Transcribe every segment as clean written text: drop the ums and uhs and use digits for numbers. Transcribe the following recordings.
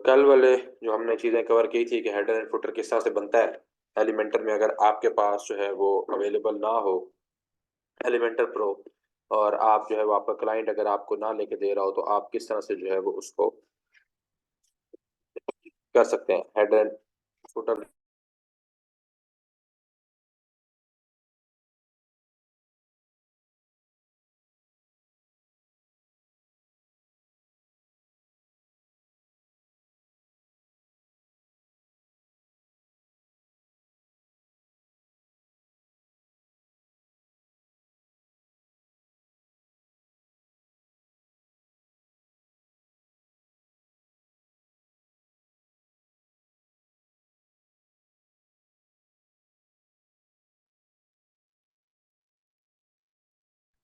कल वाले जो हमने चीज़ें कवर की थी कि हेडर एंड फुटर किस तरह से बनता है एलिमेंटर में, अगर आपके पास जो है वो अवेलेबल ना हो एलिमेंटर प्रो, और आप जो है वो आपका क्लाइंट अगर आपको ना लेके दे रहा हो, तो आप किस तरह से जो है वो उसको कर सकते हैं हेडर एंड फुटर।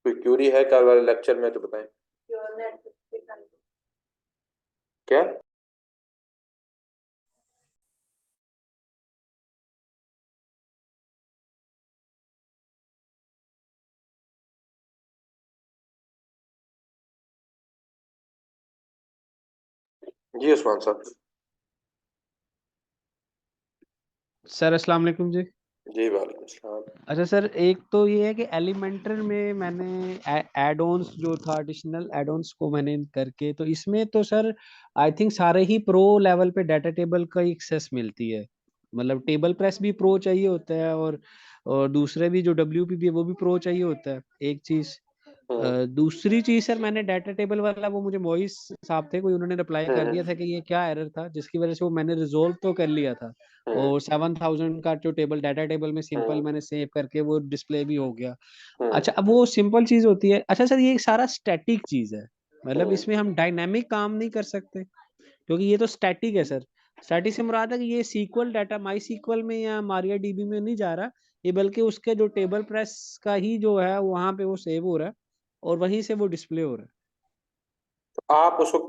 कोई क्यूरी है कल वाले लेक्चर में तो बताएं। क्या? जी उस्मान साहब। सर अस्सलाम वालेकुम जी। जी वालेकुम सलाम। अच्छा सर, एक तो ये है कि एलिमेंटर में मैंने एड ऑन्स जो था, एडिशनल एड ऑन्स को मैंने करके, तो इसमें तो सर आई थिंक सारे ही प्रो लेवल पे डाटा टेबल का एक्सेस मिलती है। मतलब टेबल प्रेस भी प्रो चाहिए होता है, और दूसरे भी जो WPB है वो भी प्रो चाहिए होता है, एक चीज। हम्म। दूसरी चीज सर, मैंने डाटा टेबल वाला, वो मुझे मोइस साहब थे कोई, उन्होंने रिप्लाई कर हम्म। दिया था कि ये क्या एरर था, जिसकी वजह से वो मैंने रिजोल्व तो कर लिया था। हम्म। और 7000 का जो टेबल डाटा टेबल में सिंपल हम्म। मैंने सेव करके वो डिस्प्ले भी हो गया। हम्म। अच्छा, अब वो सिंपल चीज होती है। अच्छा सर, ये सारा स्टैटिक चीज है, मतलब हम्म। इसमें हम डायनामिक काम नहीं कर सकते, क्योंकि ये तो स्टैटिक है सर। स्टैटिक से मुराद है कि ये सीक्वल डाटा माई सीक्वल में या मारिया डीबी में नहीं जा रहा, ये बल्कि उसके जो टेबल प्रेस का ही जो है वहां पे वो सेव हो रहा है, और वहीं से वो डिस्प्ले हो रहा है। तो आप उसको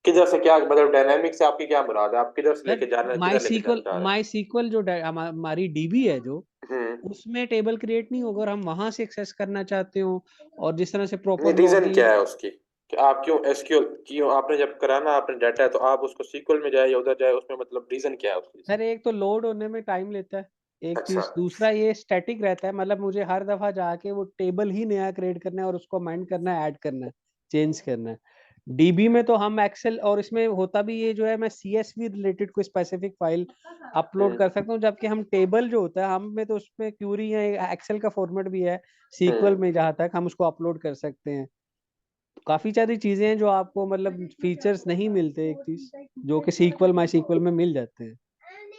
किधर से, क्या मतलब डायनेमिक से आपकी क्या मुराद है? आप किधर से सर लेके जा रहे हैं, किधर लेके जाना चाह रहे माई सीक्वल जो हमारी डीबी है जो, हैं? हम्म। उसमें टेबल क्रिएट नहीं होगा, और हम वहां से एक्सेस करना चाहते हो, और जिस तरह से नहीं, प्रॉपर रीजन क्या लॉगिन। है उसकी कि आप क्यों एसक्यूएल, क्यों आपने जब कराना आपने डाटा है तो आप उसको सीक्वल में जाए या उधर जाए, उसमें मतलब रीजन क्या है उसकी? सर एक तो लोड होने में टाइम लेता है, एक अच्छा। चीज। दूसरा ये स्टैटिक रहता है, मतलब मुझे हर दफा जाके वो टेबल ही नया क्रिएट करना है, और उसको अमेंड करना है, ऐड करना है, चेंज करना है। डीबी में तो हम एक्सेल, और इसमें होता भी ये जो है, मैं CSV रिलेटेड कोई स्पेसिफिक फाइल अपलोड हम्म। कर सकता हूँ, जबकि हम टेबल जो होता है हम में तो उसमें क्यूरी या एक्सेल का फॉर्मेट भी है, सीक्वल हम्म। में जहाँ तक हम उसको अपलोड कर सकते हैं। तो काफी सारी चीजें हैं जो आपको मतलब फीचर्स नहीं मिलते, एक चीज जो कि सीक्वल माई सीक्वल में मिल जाते हैं।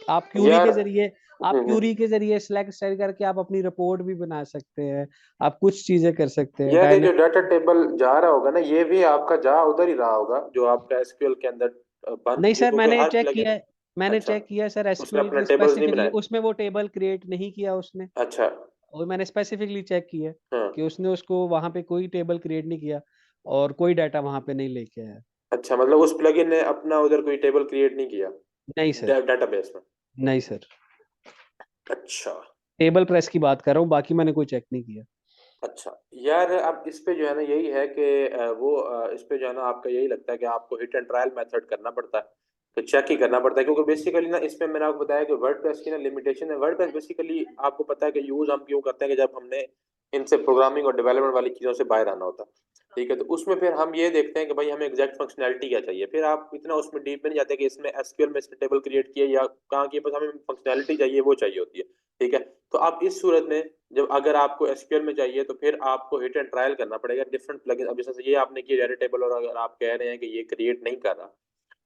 आप क्यूरी यार। के जरिए आप क्यूरी के जरिए सिलेक्ट सेलेक्ट करके आप अपनी रिपोर्ट भी बना सकते हैं, आप कुछ चीजें कर सकते हैं यार, ये जो डायनेमिक। डाटा टेबल जा रहा होगा ना, ये भी आपका जा उधर ही रहा होगा जो आपका एसक्यूएल के अंदर बन, नहीं ये सर, क्योंकि मैंने हर चेक प्लगइन। किया है। मैंने अच्छा। चेक किया सर, उसने एसक्यूएल अपना के टेबल्स नहीं स्पेसिफिकली बनाए? उसमें वो टेबल क्रिएट नहीं किया उसने। अच्छा। और मैंने स्पेसिफिकली चेक किया हाँ। कि उसने उसको वहां पे कोई टेबल क्रिएट नहीं किया, और कोई डाटा वहां पे नहीं लेके आया। अच्छा, मतलब उस प्लगइन ने अपना उधर कोई टेबल क्रिएट नहीं किया नहीं सर। डेटाबेस में? नहीं सर, अच्छा। टेबल प्रेस की बात कर रहा हूँ, बाकी मैंने कोई चेक नहीं किया। अच्छा। यार, अब इस पे जो है ना यही है कि इस पे जो है ना आपका यही लगता है कि आपको हिट एंड ट्रायल मेथड करना पड़ता है, तो चेक ही करना पड़ता है, क्योंकि बेसिकली ना इसमें मैंने आपको बताया कि वर्डप्रेस की ना लिमिटेशन है। वर्डप्रेस बेसिकली आपको पता है कि यूज हम क्यों करते हैं कि जब हमने इनसे प्रोग्रामिंग और डेवलपमेंट वाली चीज़ों से बाहर आना होता है। ठीक है, तो उसमें फिर हम ये देखते हैं कि भाई हमें एग्जैक्ट फंक्शनैलिटी क्या चाहिए, फिर आप इतना उसमें डीप में नहीं जाते कि इसमें एसक्यूएल में इसने टेबल क्रिएट किया या कहाँ किया, बस हमें फंक्शनैलिटी चाहिए, वो चाहिए होती है। ठीक है। तो आप इस सूरत में, जब अगर आपको एसक्यूएल में चाहिए, तो फिर आपको हिट एंड ट्रायल करना पड़ेगा डिफरेंट प्लगइन। अब जैसे ये आपने किया डाटा टेबल, और अगर आप कह रहे हैं कि ये क्रिएट नहीं कर रहा,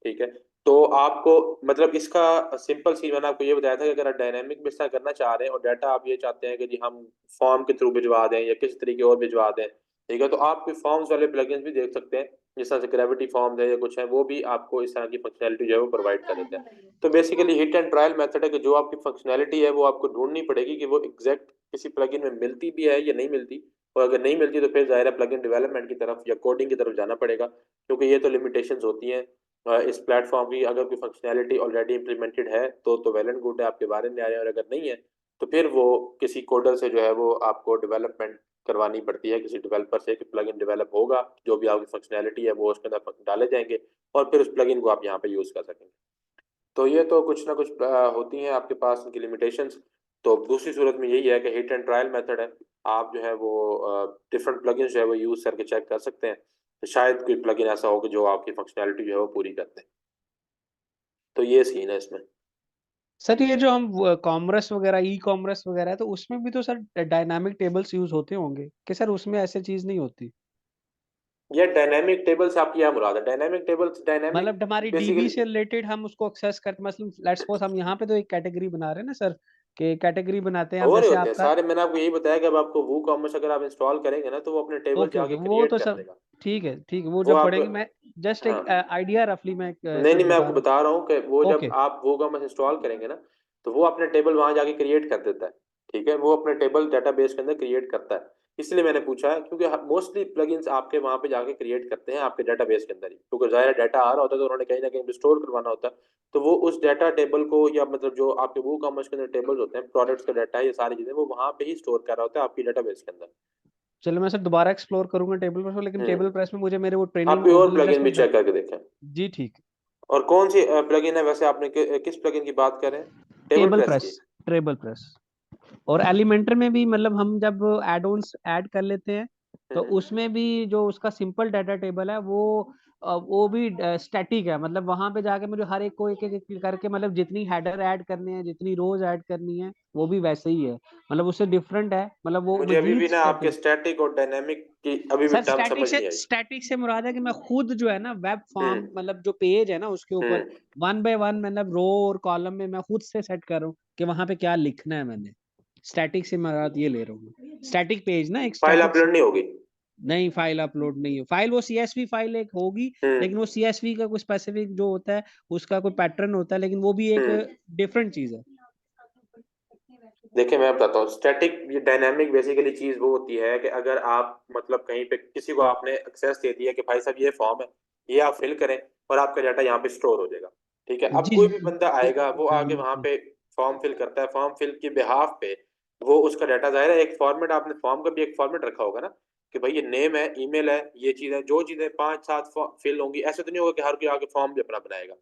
ठीक है, तो आपको मतलब इसका सिंपल सी मैंने आपको ये बताया था कि अगर आप डायनेमिक में इसका करना चाह रहे हैं और डाटा आप ये चाहते हैं कि जी हम फॉर्म के थ्रू भिजवा दें या किसी तरीके और भिजवा दें, ठीक है, तो आप कोई फॉर्म्स वाले प्लगइन्स भी देख सकते हैं, जिस तरह से ग्रेविटी फॉर्म्स है या कुछ है, वो भी आपको इस तरह की फंक्शनैलिटी जो है वो प्रोवाइड कर देते हैं। तो basically hit and trial method है कि जो आपकी फंक्शनैलिटी है वो आपको ढूंढनी पड़ेगी कि वो एग्जैक्ट किसी प्लगइन में मिलती भी है या नहीं मिलती, और अगर नहीं मिलती तो फिर जाहिर है प्लगइन डेवलपमेंट की तरफ या कोडिंग की तरफ जाना पड़ेगा, क्योंकि ये तो लिमिटेशंस होती हैं इस प्लेटफॉर्म की। अगर कोई फंक्शनैलिटी ऑलरेडी इंप्लीमेंटेड है तो वेल एंड गुड है, आपके बारे में आ रहे हैं, और अगर नहीं है तो फिर वो किसी कोडर से जो है वो आपको डेवलपमेंट करवानी पड़ती है, किसी डेवलपर से, कि प्लगइन डेवलप होगा, जो भी आपकी फंक्शनैलिटी है वो उसके अंदर डाले जाएंगे, और फिर उस प्लगइन को आप यहाँ पे यूज कर सकेंगे। तो ये तो कुछ ना कुछ होती हैं आपके पास उनकी लिमिटेशंस। तो दूसरी सूरत में यही है कि हिट एंड ट्रायल मेथड है। आप जो है वो डिफरेंट प्लगइन जो है वो यूज करके चेक कर सकते हैं, तो शायद कोई प्लगइन ऐसा हो कि जो आपकी फंक्शनैलिटी जो है वो पूरी करते हैं। तो ये सीन है इसमें। सर ये जो हम कॉमर्स वगैरह ई कॉमर्स वगैरह है तो उसमें भी तो सर डायनामिक टेबल्स यूज होते होंगे कि सर उसमें ऐसे चीज नहीं होती? ये डायनेमिक टेबल से आपकी क्या मुराद है? डायनेमिक टेबल्स, डायनेमिक मतलब हमारी डीबी बेसिकली से रिलेटेड हम उसको एक्सेस करते, मतलब लेट्स सपोज हम यहाँ पे तो एक कैटेगरी बना रहे हैं ना सर, कि कैटेगरी बनाते हैं हम हो रहे जैसे होते हैं आपका। सारे। मैंने आपको यही बताया कि अब आपको वो कॉमर्स अगर आप इंस्टॉल करेंगे ना, तो वो अपने टेबल ओके ओके, जाके वो क्रिएट तो कर सब देगा। ठीक है, ठीक है, वो वो जब आप, पढ़ेंगे मैं जस्ट एक हाँ, आइडिया रफली मैं नहीं सर नहीं, मैं बता आपको रहा बता रहा हूँ कि वो हूँ। जब ओके। आप वो कॉमर्स इंस्टॉल करेंगे ना, तो वो अपने टेबल वहां जाके क्रिएट कर देता है। ठीक है, वो अपने टेबल डेटाबेस के अंदर क्रिएट करता है। इसलिए मैंने पूछा है, क्योंकि मोस्टली प्लगइन्स आपके वहां पे जाके क्रिएट करते हैं आपके डेटाबेस के अंदर ही, क्योंकि जाहिर डाटा आ रहा होता है तो उन्होंने कहीं ना कहीं स्टोर करवाना होता है। तो वो उस डाटा टेबल को, या मतलब जो आपके वो कॉमर्स के अंदर टेबल्स होते हैं, प्रोडक्ट्स का डाटा, ये सारी चीजें वो वहां पे ही स्टोर कर रहा होता है आपकी डेटाबेस के अंदर। चलो मैं सर दोबारा एक्सप्लोर करूंगा टेबल प्रेस को, लेकिन टेबल हम्म। प्रेस में मुझे मेरे वो आप ट्रेनिंग कोई और ईमेल एड्रेस प्लगइन भी में चेक करके देखें। जी ठीक। और कौन सी प्लगइन है वैसे, आपने किस प्लगइन की बात कर रहे हैं? टेबल टेबल प्रेस प्रेस, की? Table press. और एलिमेंटर में भी मतलब हम जब एड ऑन्स ऐड कर लेते हैं तो हम्म। उसमें भी जो उसका सिंपल डाटा टेबल है वो भी स्टैटिक है, मतलब वहां पे जाके मुझे हर एक को एक एक एक करके मतलब जितनी हेडर ऐड करने हैं जितनी रोज ऐड करनी है वो भी वैसे ही है, मतलब उससे डिफरेंट है, मतलब वो मुझे अभी मजीद भी ना आपके स्टैटिक। स्टैटिक और डायनेमिक की अभी भी सर टर्म समझ नहीं आई। स्टैटिक से मुराद है कि मैं खुद जो है ना वेब फॉर्म हम्म। मतलब जो पेज है ना उसके ऊपर हम्म। वन बाय वन मतलब रो और कॉलम में मैं खुद से सेट कर रहा हूँ कि वहां पे क्या लिखना है मैंने। स्टैटिक से मुराद ये ले रहा हूँ, स्टैटिक पेज ना, एक फाइल स्टैटिक। अपलोड नहीं होगी? नहीं फाइल अपलोड नहीं है, फाइल वो सीएसवी फाइल एक होगी, हम्म। लेकिन वो सीएसवी का कोई स्पेसिफिक जो होता है उसका कोई पैटर्न होता है, लेकिन वो भी एक हम्म। डिफरेंट चीज है। देखिए मैं बताता हूँ, स्टैटिक, ये डायनामिक बेसिकली चीज वो होती है कि अगर आप मतलब कहीं पे किसी को आपने एक्सेस दे दिया कि भाई साहब ये फॉर्म है, ये आप फिल करें, और आपका डाटा यहाँ पे स्टोर हो जाएगा। ठीक है, अब जी कोई भी बंदा जी आएगा, वो आके वहां जी। पे फॉर्म फिल करता है, फॉर्म फिल के बिहाफ पे वो उसका डाटा, जाहिर है एक फॉर्मेट, आपने फॉर्म का भी एक फॉर्मेट रखा होगा ना, कि भाई ये नेम है, ईमेल है, ये चीज है, जो चीजें पांच सात फिल होंगी, ऐसे तो नहीं होगा कि हर कोई आके फॉर्म भी अपना बनाएगा।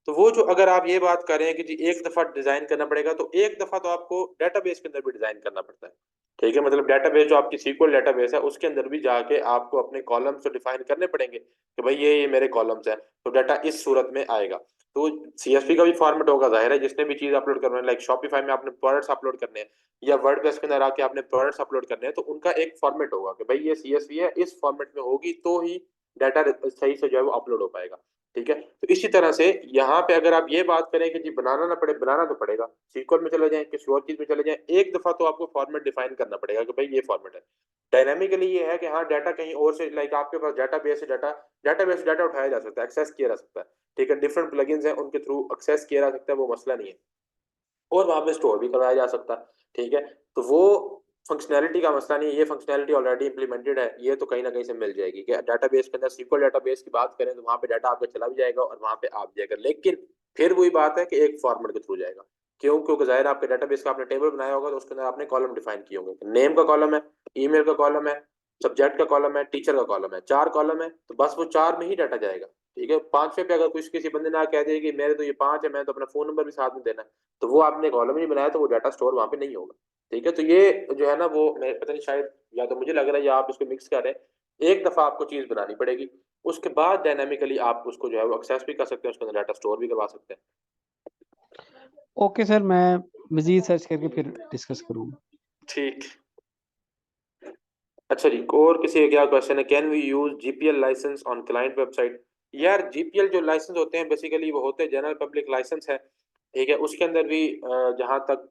तो वो जो, अगर आप ये बात कर रहे हैं कि जी एक दफा डिजाइन करना पड़ेगा, तो एक दफा तो आपको डेटाबेस के अंदर भी डिजाइन करना पड़ता है। ठीक है, मतलब डेटाबेस जो आपकी सीक्वल डेटाबेस है उसके अंदर भी जाके आपको अपने कॉलम्स तो डिफाइन करने पड़ेंगे कि भाई ये मेरे कॉलम्स हैं, तो डाटा इस सूरत में आएगा। तो सीएसवी का भी फॉर्मेट होगा, जाहिर है जिसने भी चीज अपलोड करना है, लाइक शॉपिफाई में आपने प्रोडक्ट्स अपलोड करने हैं, या वर्डप्रेस के अंदर आके आपने प्रोडक्ट्स अपलोड करने हैं, तो उनका एक फॉर्मेट होगा कि भाई ये सीएसवी है, इस फॉर्मेट में होगी तो ही डाटा सही से जो है वो अपलोड हो पाएगा। ठीक है, तो इसी तरह से यहाँ पे अगर आप ये बात करें कि जी बनाना ना पड़े, बनाना तो पड़ेगा। सीक्वल में चले जाएं, किसी और चीज में चले जाएं, एक दफा तो आपको फॉर्मेट डिफाइन करना पड़ेगा कि भाई ये फॉर्मेट है। डायनामिकली ये है कि हाँ डाटा कहीं और से, लाइक आपके पास डाटाबेस से डाटा उठाया जा सकता है, एक्सेस किया जा सकता है। ठीक है, डिफरेंट प्लगइन्स हैं उनके थ्रू एक्सेस किया जा सकता है, वो मसला नहीं है, और वहां पे स्टोर भी करवाया जा सकता है। ठीक है, तो वो फंक्शनैलिटी का मसला नहीं है, ये फंक्शनैलिटी ऑलरेडी इंप्लीमेंटेड है, ये तो कहीं ना कहीं से मिल जाएगी कि डाटाबेस के अंदर सीक्वल डाटाबेस की बात करें तो वहां पे डाटा आपका चला भी जाएगा और वहां पे आप भी जाएगा, लेकिन फिर वही बात है कि एक फॉर्मेट के थ्रू जाएगा। क्यों? क्योंकि जाहिर आपके डाटाबेस का आपने टेबल बनाया होगा, तो उसके अंदर आपने कॉलम डिफाइन किए होंगे, नेम का कॉलम है, ईमेल का कॉलम है, सब्जेक्ट का कॉलम है, टीचर का कॉलम है, चार कॉलम है, तो बस वो चार में ही डाटा जाएगा। ठीक है, पांचवे पे अगर कुछ किसी बंदे ना कह दे कि मेरे तो ये पांच है, मैं तो अपना फोन नंबर भी साथ में देना है, तो वो आपने कॉलम नहीं बनाया, तो वो डाटा स्टोर वहां पे नहीं होगा। ठीक है, तो ये जो है ना वो, मैं पता नहीं शायद, या तो मुझे लग रहा है या आप इसको मिक्स कर रहे हैं। एक दफा आपको चीज बनानी पड़ेगी, उसके बाद डायनामिकली आप उसको जो है वो एक्सेस भी कर सकते हैं, उसके अंदर डाटा स्टोर भी करवा सकते हैं। ओके सर, मैं मजीद सर्च करके फिर डिस्कस करूंगा। ठीक। अच्छा जी, और किसी का क्या क्वेश्चन है? Can we use GPL license on client website? यार जीपीएल जो लाइसेंस होते हैं बेसिकली वो होते हैं जनरल पब्लिक लाइसेंस है। ठीक है, उसके अंदर भी जहाँ तक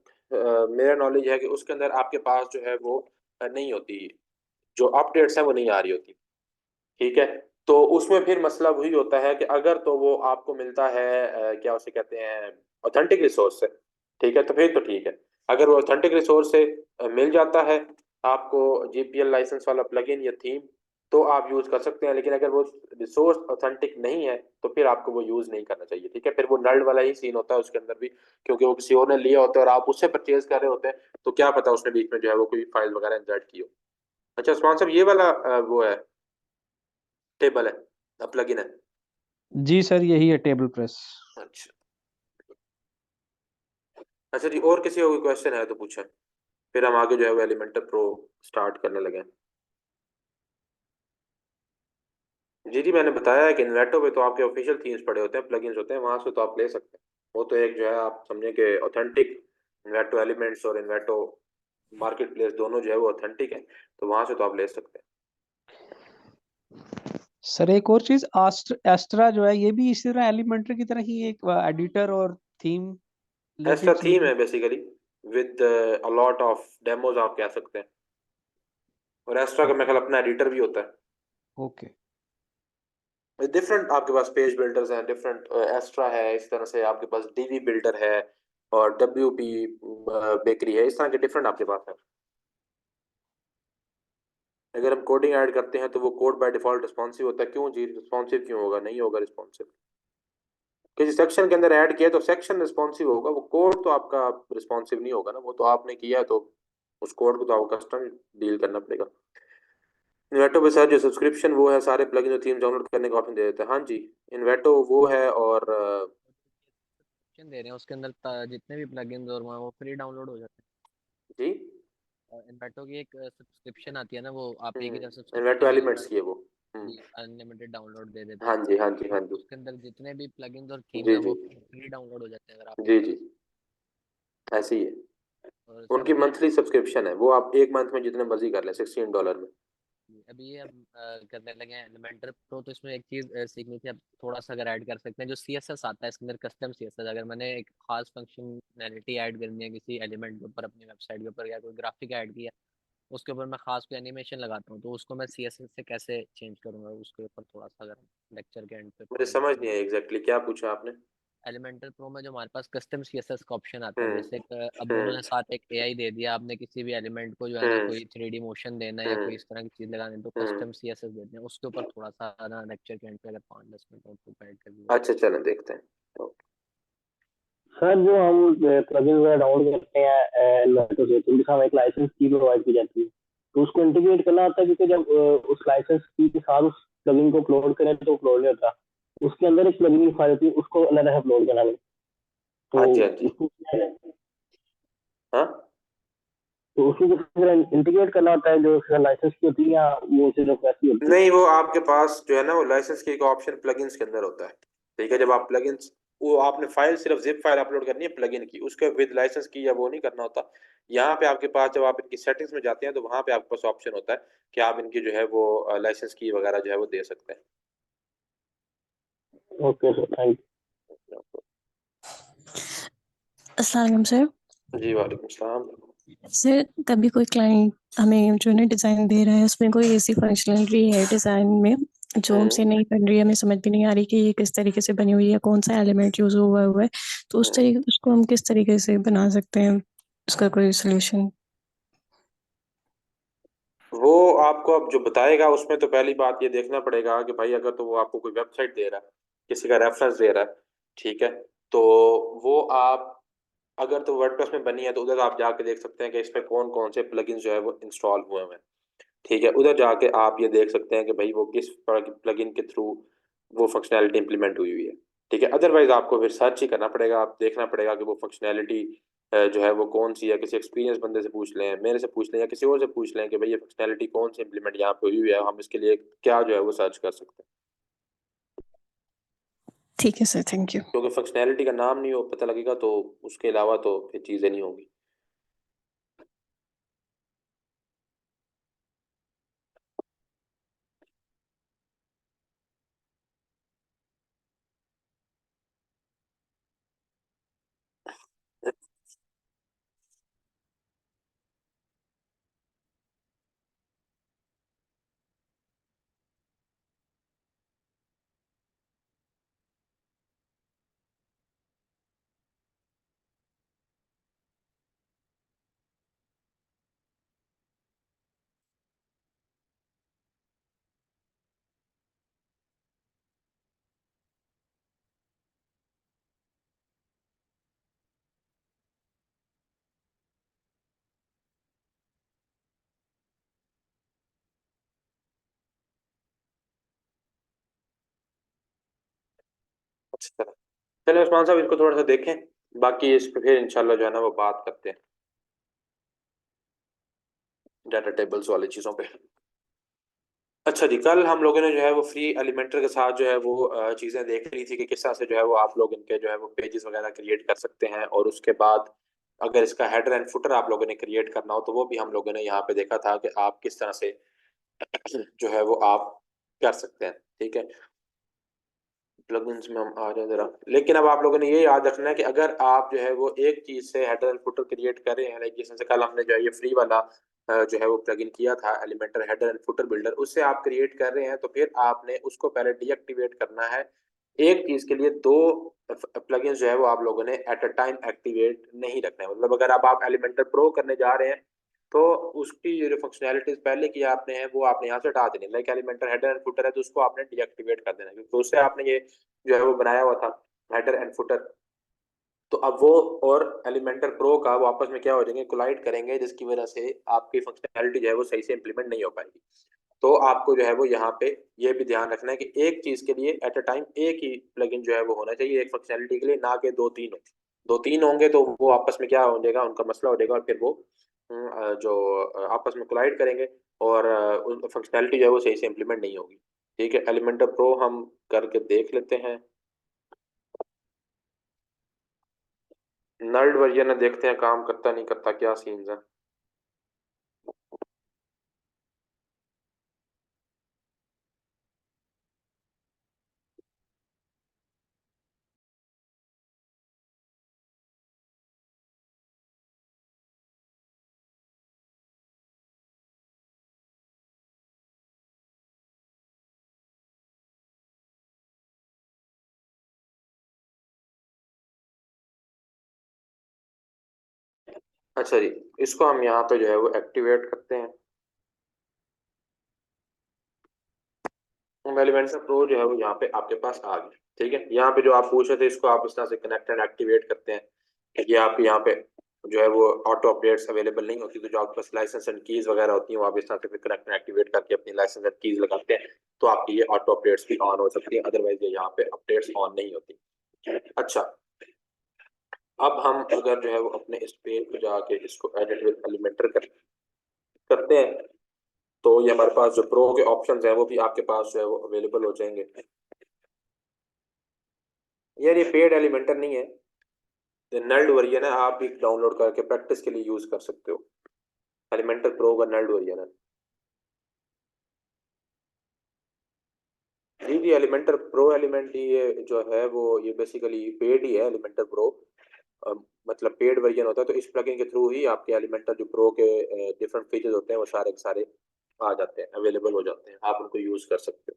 मेरा नॉलेज है कि उसके अंदर आपके पास जो है वो नहीं होती, जो अपडेट्स है वो नहीं आ रही होती। ठीक है, तो उसमें फिर मसला वही होता है कि अगर तो वो आपको मिलता है क्या उसे कहते हैं, ऑथेंटिक रिसोर्स से। ठीक है, तो फिर तो ठीक है। अगर वो ऑथेंटिक रिसोर्स से मिल जाता है आपको जीपीएल लाइसेंस वाला प्लगइन या थीम, तो आप यूज कर सकते हैं, लेकिन अगर वो रिसोर्स ऑथेंटिक नहीं है तो फिर आपको वो यूज नहीं करना चाहिए। ठीक है, फिर वो नल्ड वाला ही सीन होता है उसके अंदर भी, क्योंकि वो किसी और ने लिया होता है और आप उससे परचेज कर रहे होते हैं, तो क्या पता उसने बीच में जो है वो कोई फाइल वगैरह इंसर्ट की हो। अच्छा उस्मान साहब, ये वाला वो है, टेबल है, प्लगइन है। जी सर, यही है टेबल प्रेस। अच्छा। अच्छा जी, और किसी का कोई क्वेश्चन है तो पूछें, फिर हम आगे जो है वो एलिमेंटर प्रो स्टार्ट करने लगे। जी जी, मैंने बताया है कि इन्वेटो पे तो आपके ऑफिशियल थीम्स पड़े होते हैं, प्लगइन्स होते हैं, वहां से तो आप ले सकते हैं। वो तो एक जो है आप समझे कि ऑथेंटिक इन्वेटो एलिमेंट्स और इन्वेटो मार्केट प्लेस दोनों जो है वो ऑथेंटिक है, तो वहां से तो आप ले सकते सर एक और चीज, एस्ट्रा जो है ये भी इसी तरह एलिमेंटर की तरह ही एक एडिटर और थीम हैं। ऐसा रिलेटेड चीज थीम है। है basically, with a lot of demos आप कह सकते हैं। और एस्ट्रा का मेरे ख्याल अपना एडिटर भी होता है। ओके। डिफरेंट आपके पास पेज बिल्डर्स हैं, डिफरेंट एस्ट्रा है, इस तरह से आपके पास डीवी बिल्डर है, और डब्ल्यू पी बेकरी है, इस तरह के डिफरेंट आपके पास है। अगर हम कोडिंग ऐड करते हैं तो वो कोड बाय डिफॉल्ट रिस्पॉन्सिव होता है। क्यों जी, रिस्पॉन्सिव क्यों होगा? नहीं होगा रिस्पॉन्सिव। किसी सेक्शन के अंदर ऐड किया तो सेक्शन रिस्पॉन्सिव होगा, वो कोड तो आपका रिस्पॉन्सिव नहीं होगा ना, वो तो आपने किया है, तो उस कोड को तो आपको कस्टम डील करना पड़ेगा। इन्वेटो पे सर जो सब्सक्रिप्शन वो है, सारे प्लगइन और थीम डाउनलोड करने का ऑप्शन दे देता है। हाँ जी, इन्वेटो वो है, और ऑप्शन दे रहे हैं उसके अंदर जितने भी प्लगइन्स और वहाँ वो फ्री डाउनलोड हो जाते जी, हैं। इन्वेटो की एक सब्सक्रिप्शन आती है ना, वो आप एक ही जब इन्वेटो सब्सक्रिप्शन एलिमेंट्स की है वो। हम्म। अनलिमिटेड डाउनलोड दे देते हाँ हैं, जी, हाँ जी, हाँ तो जी। उसके अंदर जितने भी प्लगइन्स और थीम जी है जी वो फ्री डाउनलोड हो जाते हैं अगर आप जी पे जी, करें। ऐसे ही है। और सर उनकी अभी मंथली सब्सक्रिप्शन है, वो आप एक मंथ में जितने मर्जी कर लें, $16 में। अभी ये अब करने लगे हैं एलिमेंटर प्रो, तो इसमें एक चीज सीखनी थी, अब थोड़ा सा अगर ऐड कर सकते हैं जो सीएसएस आता है इसके अंदर, कस्टम सीएसएस, अगर मैंने एक खास फंक्शनैलिटी ऐड करनी है किसी एलिमेंट के ऊपर अपनी वेबसाइट के ऊपर, या कोई ग्राफिक ऐड किया उसके ऊपर मैं खास कोई एनिमेशन लगाता हूँ, तो उसको मैं सीएसएस से कैसे चेंज करूंगा, उसके ऊपर थोड़ा सा अगर लेक्चर के एंड पे मुझे पॉइंट समझ देते नहीं हैं। है एग्जैक्टली क्या पूछा आपने। एलिमेंटल प्रो में जो हमारे पास कस्टम सीएसएस का ऑप्शन आता है, हम्म जैसे अब हम्म उन्होंने साथ एक एआई दे दिया, आपने किसी भी एलिमेंट को जो है ना हम्म कोई 3D मोशन देना है या कोई हम्म इस तरह की चीज लगानी है, तो हम्म। कस्टम सीएसएस देते हैं, उसके ऊपर थोड़ा सा ना लेक्चर के एंड पे अगर 5-10 मिनट और प्रोवाइड कर दिया। अच्छा, चलें देखते हैं। सर जो हम प्लगइन वगैरह डाउनलोड करते हैं इन्वर्टर से, तो उनके साथ एक लाइसेंस की भी प्रोवाइड की जाती है, तो उसको इंटीग्रेट करना होता है, क्योंकि जब उस लाइसेंस की के साथ उस प्लगइन को अपलोड करें तो अपलोड नहीं होता, उसके अंदर एक प्लगइन की फाइल होती है, उसको अलग से अपलोड करना है। तो हाँ जी, हाँ जी। उसको हाँ, तो उसको फिर इंटीग्रेट करना होता है जो लाइसेंस की होती है, या वो सिर्फ वैसी होती है। नहीं, वो आपके पास जो है ना वो लाइसेंस की एक ऑप्शन प्लगइन्स के अंदर होता है। ठीक है, जब आप प्लगइन्स, वो आपने फाइल सिर्फ जिप फाइल अपलोड करनी है प्लगइन की, उसके विद लाइसेंस की या वो नहीं करना होता। यहाँ पे आपके पास जब आप इनकी सेटिंग्स में जाते हैं तो वहां पे आपके पास ऑप्शन होता है कि आप इनकी जो है वो लाइसेंस की वगैरह जो है वो दे सकते ओके सर, थैंक हैं। अस्सलाम वालेकुम सर। जी, वालेकुम सलाम। सर कभी कोई क्लाइंट हमें जो है ना डिज़ाइन दे रहा है, उसमें कोई ऐसी फंक्शनलिटी है डिज़ाइन में जो हमसे नहीं बन रही है, हमें समझ भी नहीं आ रही कि ये किस तरीके से बनी हुई है, कौन सा एलिमेंट यूज़ हुआ है, तो उस हम्म। तरीके उसको हम किस तरीके से बना सकते हैं, उसका कोई सॉल्यूशन? वो आपको अब जो बताएगा उसमें तो पहली बात ये देखना पड़ेगा कि भाई अगर तो वो आपको कोई वेबसाइट दे रहा है, किसी का रेफरेंस दे रहा है, ठीक है, तो वो आप, अगर तो वर्डप्रेस में बनी है तो उधर आप जाके देख सकते हैं कि इसमें कौन कौन से प्लगइन्स जो है वो इंस्टॉल हुए हुए हैं। ठीक है, उधर जाके आप ये देख सकते हैं कि भाई वो किस प्लगइन के थ्रू वो फंक्शनैलिटी इंप्लीमेंट हुई हुई है। ठीक है, अदरवाइज आपको फिर सर्च ही करना पड़ेगा, आप देखना पड़ेगा कि वो फंक्शनैलिटी जो है वो कौन सी है, किसी एक्सपीरियंस बंदे से पूछ लें, मेरे से पूछ लें, या किसी और से पूछ लें कि भाई ये फंक्शनैलिटी कौन सी इंप्लीमेंट यहाँ पे हुई हुई है, हम इसके लिए क्या जो है वो सर्च कर सकते हैं। ठीक है सर, थैंक यू। क्योंकि फंक्शनैलिटी का नाम नहीं हो पता लगेगा तो उसके अलावा तो फिर चीज़ें नहीं होंगी। चलो उस्मान साहब इसको थोड़ा सा देखें, बाकी इस पे फिर इंशाल्लाह जो है ना वो बात करते हैं डाटा टेबल्स वाली चीज़ों पे। अच्छा जी, कल हम लोगों ने जो है वो फ्री एलिमेंटर के साथ जो है वो चीज़ें देख ली थी कि किस तरह से जो है वो आप लोग इनके जो है वो पेजेस वगैरह क्रिएट कर सकते हैं, और उसके बाद अगर इसका हेडर एंड फुटर आप लोगों ने क्रिएट करना हो तो वो भी हम लोगों ने यहाँ पे देखा था कि आप किस तरह से जो है वो आप कर सकते हैं। ठीक है, प्लगइन्स में हम आ जाए जरा, लेकिन अब आप लोगों ने ये याद रखना है कि अगर आप जो है वो एक चीज से हेडर एंड फुटर क्रिएट कर रहे हैं, लाइक जैसे कल हमने जो है ये फ्री वाला जो है वो प्लगइन किया था Elementor header and footer builder, उससे आप क्रिएट कर रहे हैं तो फिर आपने उसको पहले डीएक्टिवेट करना है। एक चीज के लिए दो प्लगइन्स जो है वो आप लोगों ने एट अ टाइम एक्टिवेट नहीं रखना है। मतलब अगर अब आप एलिमेंटर प्रो करने जा रहे हैं तो उसकी जो फंक्शनैलिटीज पहले की आपने है वो आपने यहाँ से हटा देनी, like Elementor header and footer है तो उसको आपने डीएक्टिवेट कर देना, क्योंकि उससे आपने ये जो है वो बनाया हुआ था हेडर एंड फुटर। तो अब वो और एलिमेंटर प्रो का वो आपस में क्या हो जाएंगे, कोलाइड करेंगे, जिसकी वजह से आपकी फंक्शनैलिटी जो है वो सही से इंप्लीमेंट नहीं हो पाएगी। तो आपको जो है वो यहाँ पे ये भी ध्यान रखना है कि एक चीज के लिए एट अ टाइम एक ही प्लगइन जो है वो होना चाहिए एक फंक्शनैलिटी के लिए, ना कि दो तीन हो। दो तीन होंगे तो वो आपस में क्या हो जाएगा, उनका मसला हो जाएगा, और फिर वो जो आपस में कोलाइड करेंगे और फंक्शनैलिटी जो है वो सही से इंप्लीमेंट नहीं होगी। ठीक है, एलिमेंटर प्रो हम करके देख लेते हैं। नल्ड वर्जन है, देखते हैं काम करता नहीं करता, क्या सीन्स है। अच्छा जी, इसको हम यहाँ पे जो है वो एक्टिवेट करते हैं। एलिमेंट्स प्रो जो है वो यहाँ पे आपके पास आ गया। ठीक है, यहाँ पे जो आप पूछ रहे थे इसको आप इस तरह से कनेक्ट एंड एक्टिवेट करते हैं। ये आप यहाँ पे जो है वो ऑटो अपडेट्स अवेलेबल नहीं होती, तो जो आपके पास लाइसेंस एंड कीज वगैरह होती हैं वो आप इस तरह से कनेक्ट एंड एक्टिवेट करके अपनी लाइसेंस एंड कीज लगाते हैं तो आपकी ये ऑटो अपडेट्स भी ऑन हो सकती है, अदरवाइज ये यहाँ पे अपडेट्स ऑन नहीं होती। अच्छा, अब हम अगर जो है वो अपने इस पेज पे जाके इसको एडिट विद एलिमेंटर करते हैं तो ये हमारे पास जो प्रो के ऑप्शंस हैं वो भी आपके पास जो है वो अवेलेबल हो जाएंगे। यार ये पेड एलिमेंटर नहीं है, ये नल्ड वर्जन है, आप भी डाउनलोड करके प्रैक्टिस के लिए यूज कर सकते हो। एलिमेंटर प्रो का नल्ड वर्जन है। जी जी, एलिमेंटर प्रो एलिमेंट ही ये जो है वो ये बेसिकली पेड ही है एलिमेंटर प्रो। मतलब पेड वर्जन होता है, तो इस प्लगइन के थ्रू ही आपके एलिमेंटर जो प्रो के डिफरेंट फीचर्स होते हैं वो सारे के सारे आ जाते हैं, अवेलेबल हो जाते हैं, आप उनको यूज कर सकते हो।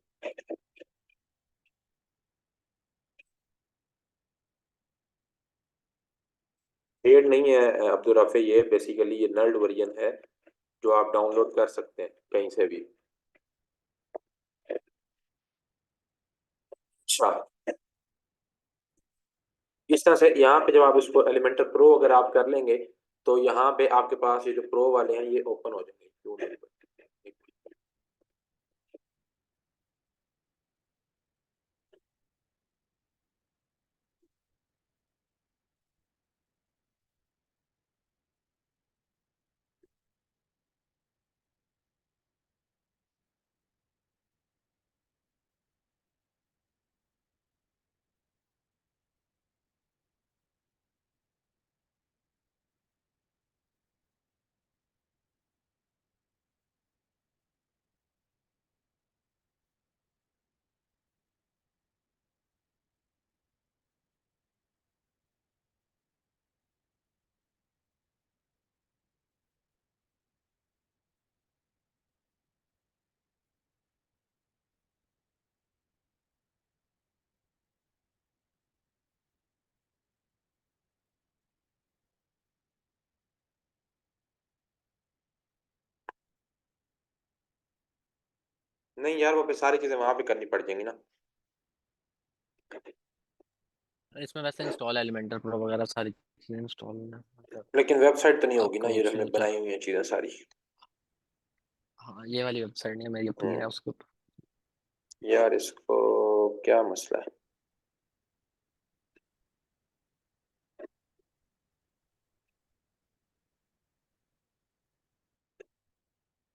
पेड नहीं है अब्दुल रफे, ये बेसिकली ये नल्ड वर्जन है जो आप डाउनलोड कर सकते हैं कहीं से भी। अच्छा, इस तरह से यहाँ पे जब आप इसको एलिमेंटर प्रो अगर आप कर लेंगे तो यहाँ पे आपके पास ये जो प्रो वाले हैं ये ओपन हो जाएंगे। क्यों नहीं open? नहीं यार, वो फिर सारी चीजें वहां पे करनी पड़ जाएंगी ना। इसमें वैसे इंस्टॉल एलिमेंटर प्रो वगैरह सारी चीजें इंस्टॉल है, मतलब लेकिन वेबसाइट तो नहीं होगी ना, आपको ये जो हमने चाहिए क्या। बनाई हुई है चीजें सारी। हाँ, ये वाली वेबसाइट नहीं है मेरी, अपनी है उसके ऊपर। यार इसको क्या मसला है।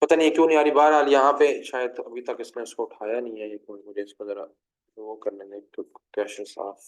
पता नहीं क्यों नहीं आ रही। बहरहाल यहाँ पे शायद अभी तक इसने इसको उठाया नहीं है। ये मुझे इसको जरा वो करने दें तो कैशे साफ।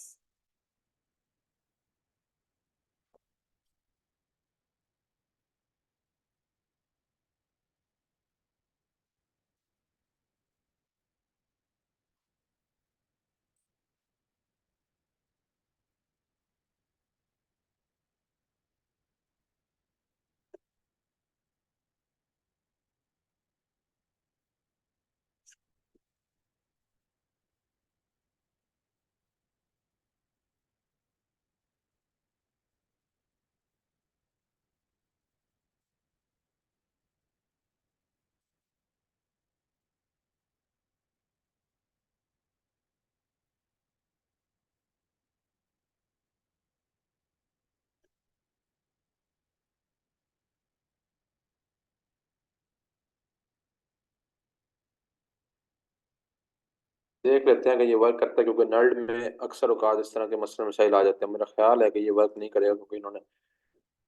देख लेते हैं कि ये वर्क करता है, क्योंकि नल्ड में अक्सर औकात इस तरह के मसले मसाइल आ जाते हैं। मेरा ख्याल है कि ये वर्क नहीं करेगा, क्योंकि इन्होंने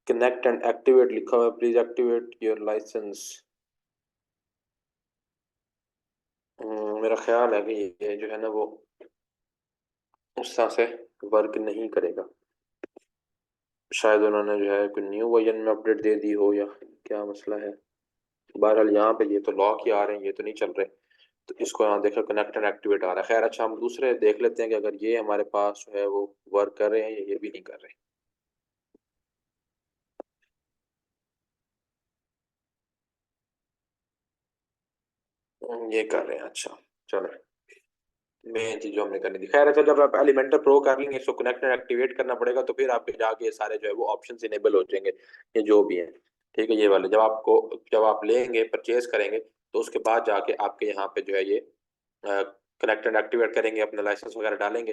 कनेक्ट एंड एक्टिवेट लिखा हुआ है। Please activate your license. मेरा ख्याल है कि ये जो है ना वो उस तरह से वर्क नहीं करेगा। शायद उन्होंने जो है कोई न्यू वर्जन में अपडेट दे दी हो, या क्या मसला है। बहरहाल यहाँ पे ये तो लॉक ही आ रहे हैं, ये तो नहीं चल रहे। तो इसको यहाँ देखो कनेक्ट एंड एक्टिवेट आ रहा है। खैर अच्छा, हम दूसरे देख लेते हैं कि अगर ये हमारे पास जो है वो वर्क कर रहे हैं या ये भी नहीं कर रहे। ये कर रहे हैं, अच्छा चलो। मेन चीज जो हमने करनी थी। खैर अच्छा, जब आप एलिमेंटर प्रो कर लेंगे, इसको कनेक्ट एंड एक्टिवेट करना पड़ेगा, तो फिर आपके जाके सारे जो है वो ऑप्शन इनेबल हो जाएंगे, ये जो भी हैं। ठीक है, ये वाले जब आप लेंगे, परचेज करेंगे, तो उसके बाद जाके आपके यहाँ पे जो है ये कनेक्ट एंड एक्टिवेट करेंगे, अपना लाइसेंस वगैरह डालेंगे,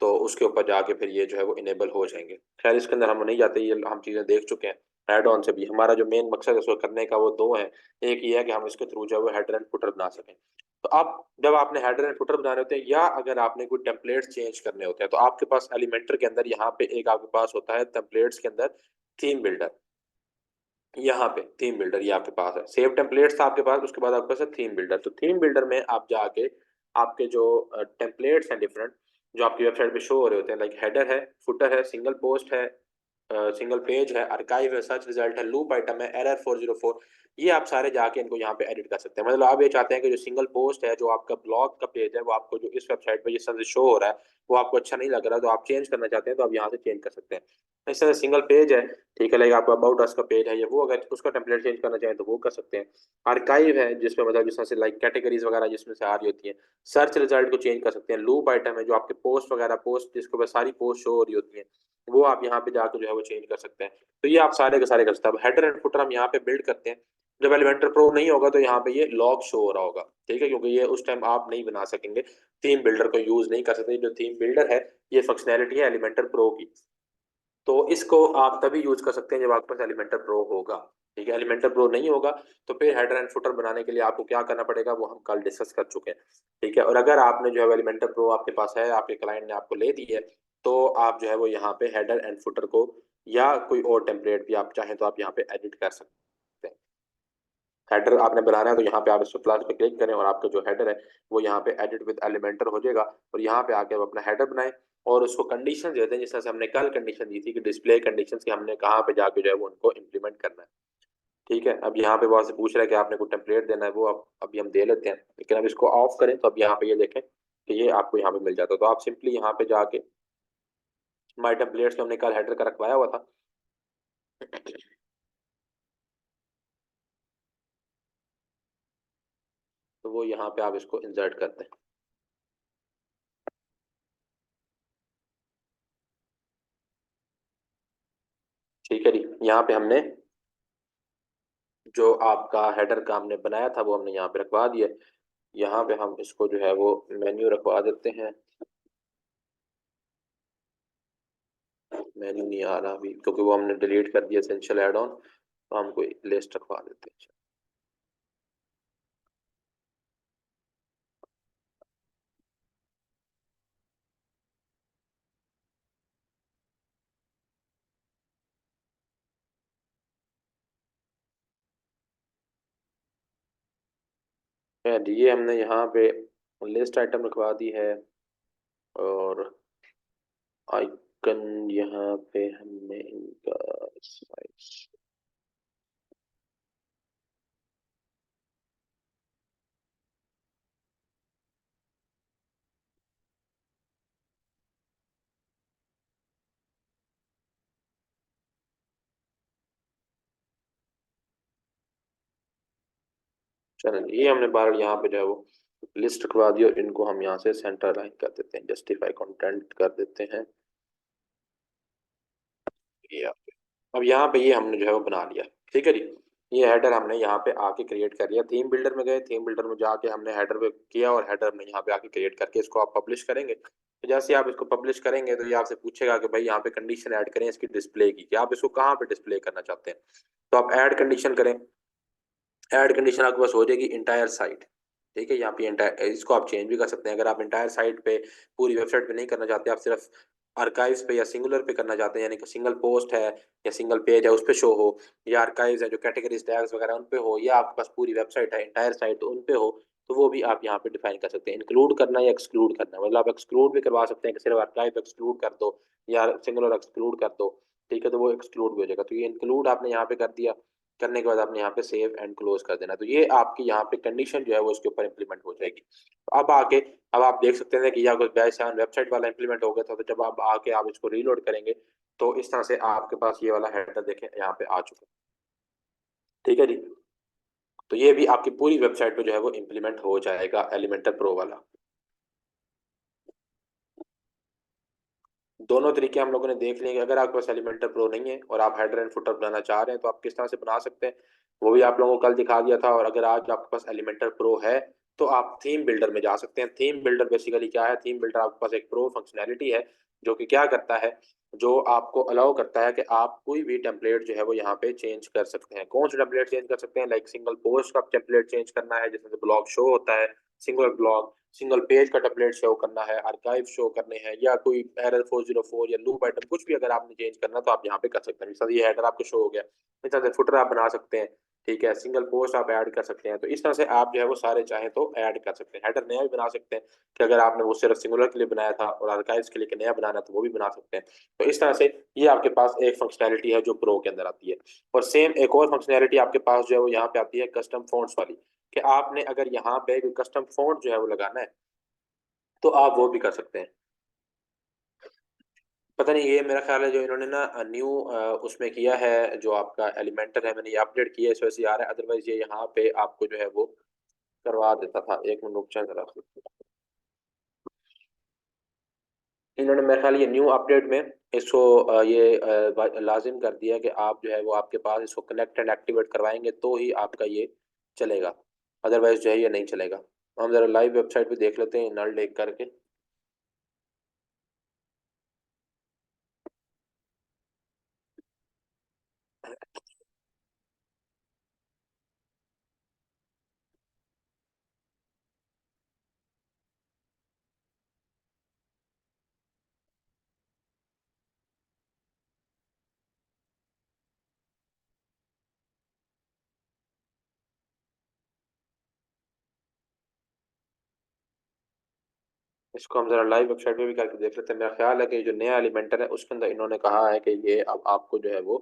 तो उसके ऊपर जाके फिर ये जो है वो इनेबल हो जाएंगे। खैर इसके अंदर हम नहीं जाते, ये हम चीज़ें देख चुके हैं। एड ऑन से भी हमारा जो मेन मकसद है इसको करने का वो दो है। एक ये है कि हम इसके थ्रू जो है वो हेडर एंड फुटर बना सकें। तो आप जब आपने हेडर एंड फुटर बनाने होते हैं, या अगर आपने कोई टेम्पलेट्स चेंज करने होते हैं, तो आपके पास एलिमेंटर के अंदर यहाँ पे एक आपके पास होता है टेम्पलेट्स के अंदर थीम बिल्डर। यहाँ पे थीम बिल्डर ये आपके पास है। सेव टेम्पलेट्स था आपके पास, उसके बाद आपके पास है थीम बिल्डर। तो थीम बिल्डर में आप जाके आपके जो टेम्पलेट्स हैं डिफरेंट, जो आपकी वेबसाइट पे शो हो रहे होते हैं, लाइक हेडर है, फुटर है, सिंगल पोस्ट है, सिंगल पेज है, आर्काइव है, सर्च रिजल्ट है, लूप आइटम है, एरर 404, ये आप सारे जाके इनको यहाँ पे एडिट कर सकते हैं। मतलब आप ये चाहते हैं कि जो सिंगल पोस्ट है, जो आपका ब्लॉग का पेज है, वो आपको जो इस वेबसाइट पे जिस तरह से शो हो रहा है वो आपको अच्छा नहीं लग रहा, तो आप चेंज करना चाहते हैं, तो आप यहाँ से चेंज कर सकते हैं। इस तरह सिंगल पेज है, ठीक है, लाइक आपका अबाउट अस का पेज है, या वो अगर उसका टेम्पलेट चेंज करना चाहें तो वो कर सकते हैं। आर्काइव है, जिसमें मतलब जिस तरह से लाइक कैटेगरीज वगैरह जिसमें से आ रही होती हैं। सर्च रिजल्ट को चेंज कर सकते हैं। लूप आइटम है, जो आपके पोस्ट वगैरह पोस्ट जिसके ऊपर सारी पोस्ट शो हो रही होती हैं, वो आप यहाँ पे जाकर जो है वो चेंज कर सकते हैं। तो ये आप सारे के सारे कर सकते हैं। अब हेडर एंड फुटर हम यहाँ पे बिल्ड करते हैं। जब एलिमेंटर प्रो नहीं होगा तो यहाँ पे ये लॉग शो हो रहा होगा, ठीक है, क्योंकि ये उस टाइम आप नहीं बना सकेंगे, थीम बिल्डर को यूज नहीं कर सकते। जो थीम बिल्डर है, ये फंक्शनैलिटी है एलिमेंटर प्रो की, तो इसको आप तभी यूज कर सकते हैं जब आपके पास एलिमेंटर प्रो होगा। ठीक है, एलिमेंटर प्रो नहीं होगा तो फिर हेडर एंड फुटर बनाने के लिए आपको क्या करना पड़ेगा, वो हम कल डिस्कस कर चुके हैं। ठीक है, और अगर आपने जो है एलिमेंटर प्रो आपके पास है, आपके क्लाइंट ने आपको ले दी है, तो आप जो है वो यहाँ पे हेडर एंड फुटर को या कोई और टेम्पलेट भी आप चाहें तो आप यहाँ पे एडिट कर सकते हैं। हेडर आपने बनाना है तो यहाँ पे आप इस प्लस पे क्लिक करें, और आपका जो हेडर है वो यहाँ पे एडिट विद एलिमेंटर हो जाएगा, और यहाँ पे आके आप अपना हेडर बनाएं, और उसको कंडीशन देते हैं जिस तरह से हमने कल कंडीशन दी थी कि डिस्प्ले कंडीशन की हमने कहाँ पे जाके जो है वो उनको इम्प्लीमेंट करना है। ठीक है, अब यहाँ पे बहुत से पूछ रहा है कि आपने कोई टेम्पलेट देना है, वो अब अभी हम दे लेते हैं, लेकिन अब इसको ऑफ करें तो अब यहाँ पे ये देखें कि ये आपको यहाँ पे मिल जाता है। तो आप सिंपली यहाँ पे जाके माई टेम्पलेट्स में हमने कल हेडर का रखवाया हुआ था, तो वो यहाँ पे आप इसको इंसर्ट करते हैं। ठीक है जी, यहाँ पे हमने जो आपका हेडर का हमने बनाया था वो हमने यहाँ पे रखवा दिया। यहाँ पे हम इसको जो है वो मेन्यू रखवा देते हैं। मेन्यू नहीं आ रहा अभी, क्योंकि वो हमने डिलीट कर दिया एसेंशियल ऐड ऑन, तो हम कोई लिस्ट रखवा देते हैं। ये हमने यहाँ पे लिस्ट आइटम रखवा दी है और आइकन यहाँ पे हमने इनका साइज चैनल ये हमने बार यहाँ पे जो है वो लिस्ट रखवा दी और इनको हम यहाँ से सेंटर लाइन कर देते हैं, जस्टिफाई कंटेंट कर देते हैं यहाँ पे। अब यहाँ पे ये हमने जो है वो बना लिया, ठीक है जी। ये हेडर हमने यहाँ पे आके क्रिएट कर लिया, थीम बिल्डर में गए, थीम बिल्डर में जाके हमने हेडर पे किया और हेडर हमने यहाँ पे आके क्रिएट करके इसको आप पब्लिश करेंगे। तो जैसे आप इसको पब्लिश करेंगे तो ये आपसे पूछेगा कि भाई यहाँ पे कंडीशन ऐड करें इसकी डिस्प्ले की, कि आप इसको कहाँ पे डिस्प्ले करना चाहते हैं। तो आप ऐड कंडीशन करें, ऐड कंडीशन आपके पास हो जाएगी इंटायर साइट, ठीक है। यहाँ पे इंटायर, इसको आप चेंज भी कर सकते हैं अगर आप इंटायर साइट पे पूरी वेबसाइट पे नहीं करना चाहते, आप सिर्फ आर्काइव्स पे या सिंगुलर पे करना चाहते हैं, यानी कि सिंगल पोस्ट है या सिंगल पेज है उस पे शो हो, या आर्काइव्स है जो कैटेगरीज टैग्स वगैरह उन पे हो, या आपके पास पूरी वेबसाइट है इंटायर साइट उन पे हो, तो वो भी आप यहाँ पे डिफाइन कर सकते हैं। इंक्लूड करना या एक्सक्लूड करना, मतलब आप एक्सक्लूड भी करवा सकते हैं कि सिर्फ आर्काइव एक्सक्लूड कर दो या सिंगुलर एक्सक्लूड कर दो, ठीक है, तो वो एक्सक्लूड भी हो जाएगा। तो ये इंक्लूड आपने यहाँ पे कर दिया, करने के बाद आपने यहाँ पे सेव एंड क्लोज कर देना, तो ये आपकी यहाँ पे कंडीशन जो है वो इसके ऊपर इंप्लीमेंट हो जाएगी। तो अब आके अब आप देख सकते हैं कि या कुछ बैच वेबसाइट वाला इंप्लीमेंट हो गया था, तो जब आप आके आप इसको रीलोड करेंगे तो इस तरह से आपके पास ये वाला हेडर देखें यहाँ पे आ चुका है, ठीक है जी। तो ये भी आपकी पूरी वेबसाइट पे जो है वो इंप्लीमेंट हो जाएगा एलिमेंटर प्रो वाला। दोनों तरीके हम लोगों ने देख लिए। अगर आपके पास एलिमेंटर प्रो नहीं है और आप हेडर एंड फुटर बनाना चाह रहे हैं तो आप किस तरह से बना सकते हैं, वो भी आप लोगों को कल दिखा दिया था। और अगर आज आपके पास एलिमेंटर प्रो है तो आप थीम बिल्डर में जा सकते हैं। थीम बिल्डर बेसिकली क्या है, थीम बिल्डर आपके पास एक प्रो फंक्शनैलिटी है जो कि क्या करता है, जो आपको अलाउ करता है कि आप कोई भी टेम्पलेट जो है वो यहाँ पे चेंज कर सकते हैं। कौन सा टेम्पलेट चेंज कर सकते हैं, लाइक सिंगल पोस्ट का टेम्पलेट चेंज करना है जिसमें ब्लॉग शो होता है, सिंगल ब्लॉग, सिंगल पेज का टेम्पलेट शो करना है, आर्काइव शो करने हैं, या कोई एरर 404 या लूप आइटम कुछ भी अगर आपने चेंज करना तो आप यहाँ पे कर सकते हैं। जैसे ये हेडर आपको शो हो गया, इस तरह से फुटर आप बना सकते हैं, ठीक है, सिंगल पोस्ट आप ऐड कर सकते हैं। तो इस तरह से आप जो है वो सारे चाहें तो ऐड कर सकते हैं। हेडर नया भी बना सकते हैं कि अगर आपने वो सिर्फ सिंगुलर के लिए बनाया था और आर्काइव्स के लिए नया बनाना तो वो भी बना सकते हैं। तो इस तरह से ये आपके पास एक फंक्शनैलिटी है जो प्रो के अंदर आती है। और सेम एक और फंक्शनैलिटी आपके पास जो है वो यहाँ पे आती है कस्टम फॉन्ट्स वाली, कि आपने अगर यहाँ पे कोई कस्टम फॉन्ट जो है वो लगाना है तो आप वो भी कर सकते हैं। पता नहीं, ये मेरा ख्याल है जो इन्होंने ना न्यू उसमें किया है जो आपका एलिमेंटर है, मैंने ये अपडेट किया है इस वजह से आ रहा है, अदरवाइज ये यहाँ पे आपको जो है वो करवा देता था। एक मिनट रुक जाए जरा, इन्होंने मेरे ख्याल ये न्यू अपडेट में इसको लाजिम कर दिया कि आप जो है वो आपके पास इसको कनेक्ट एंड एक्टिवेट करवाएंगे तो ही आपका ये चलेगा, अदरवाइज जो है ये नहीं चलेगा। हम जरा लाइव वेबसाइट पे देख लेते हैं नल देख करके। इसको हम जरा लाइव वेबसाइट पे भी करके देख लेते हैं। मेरा ख्याल है कि जो नया एलिमेंटर है उसके अंदर इन्होंने कहा है कि ये अब आपको जो है वो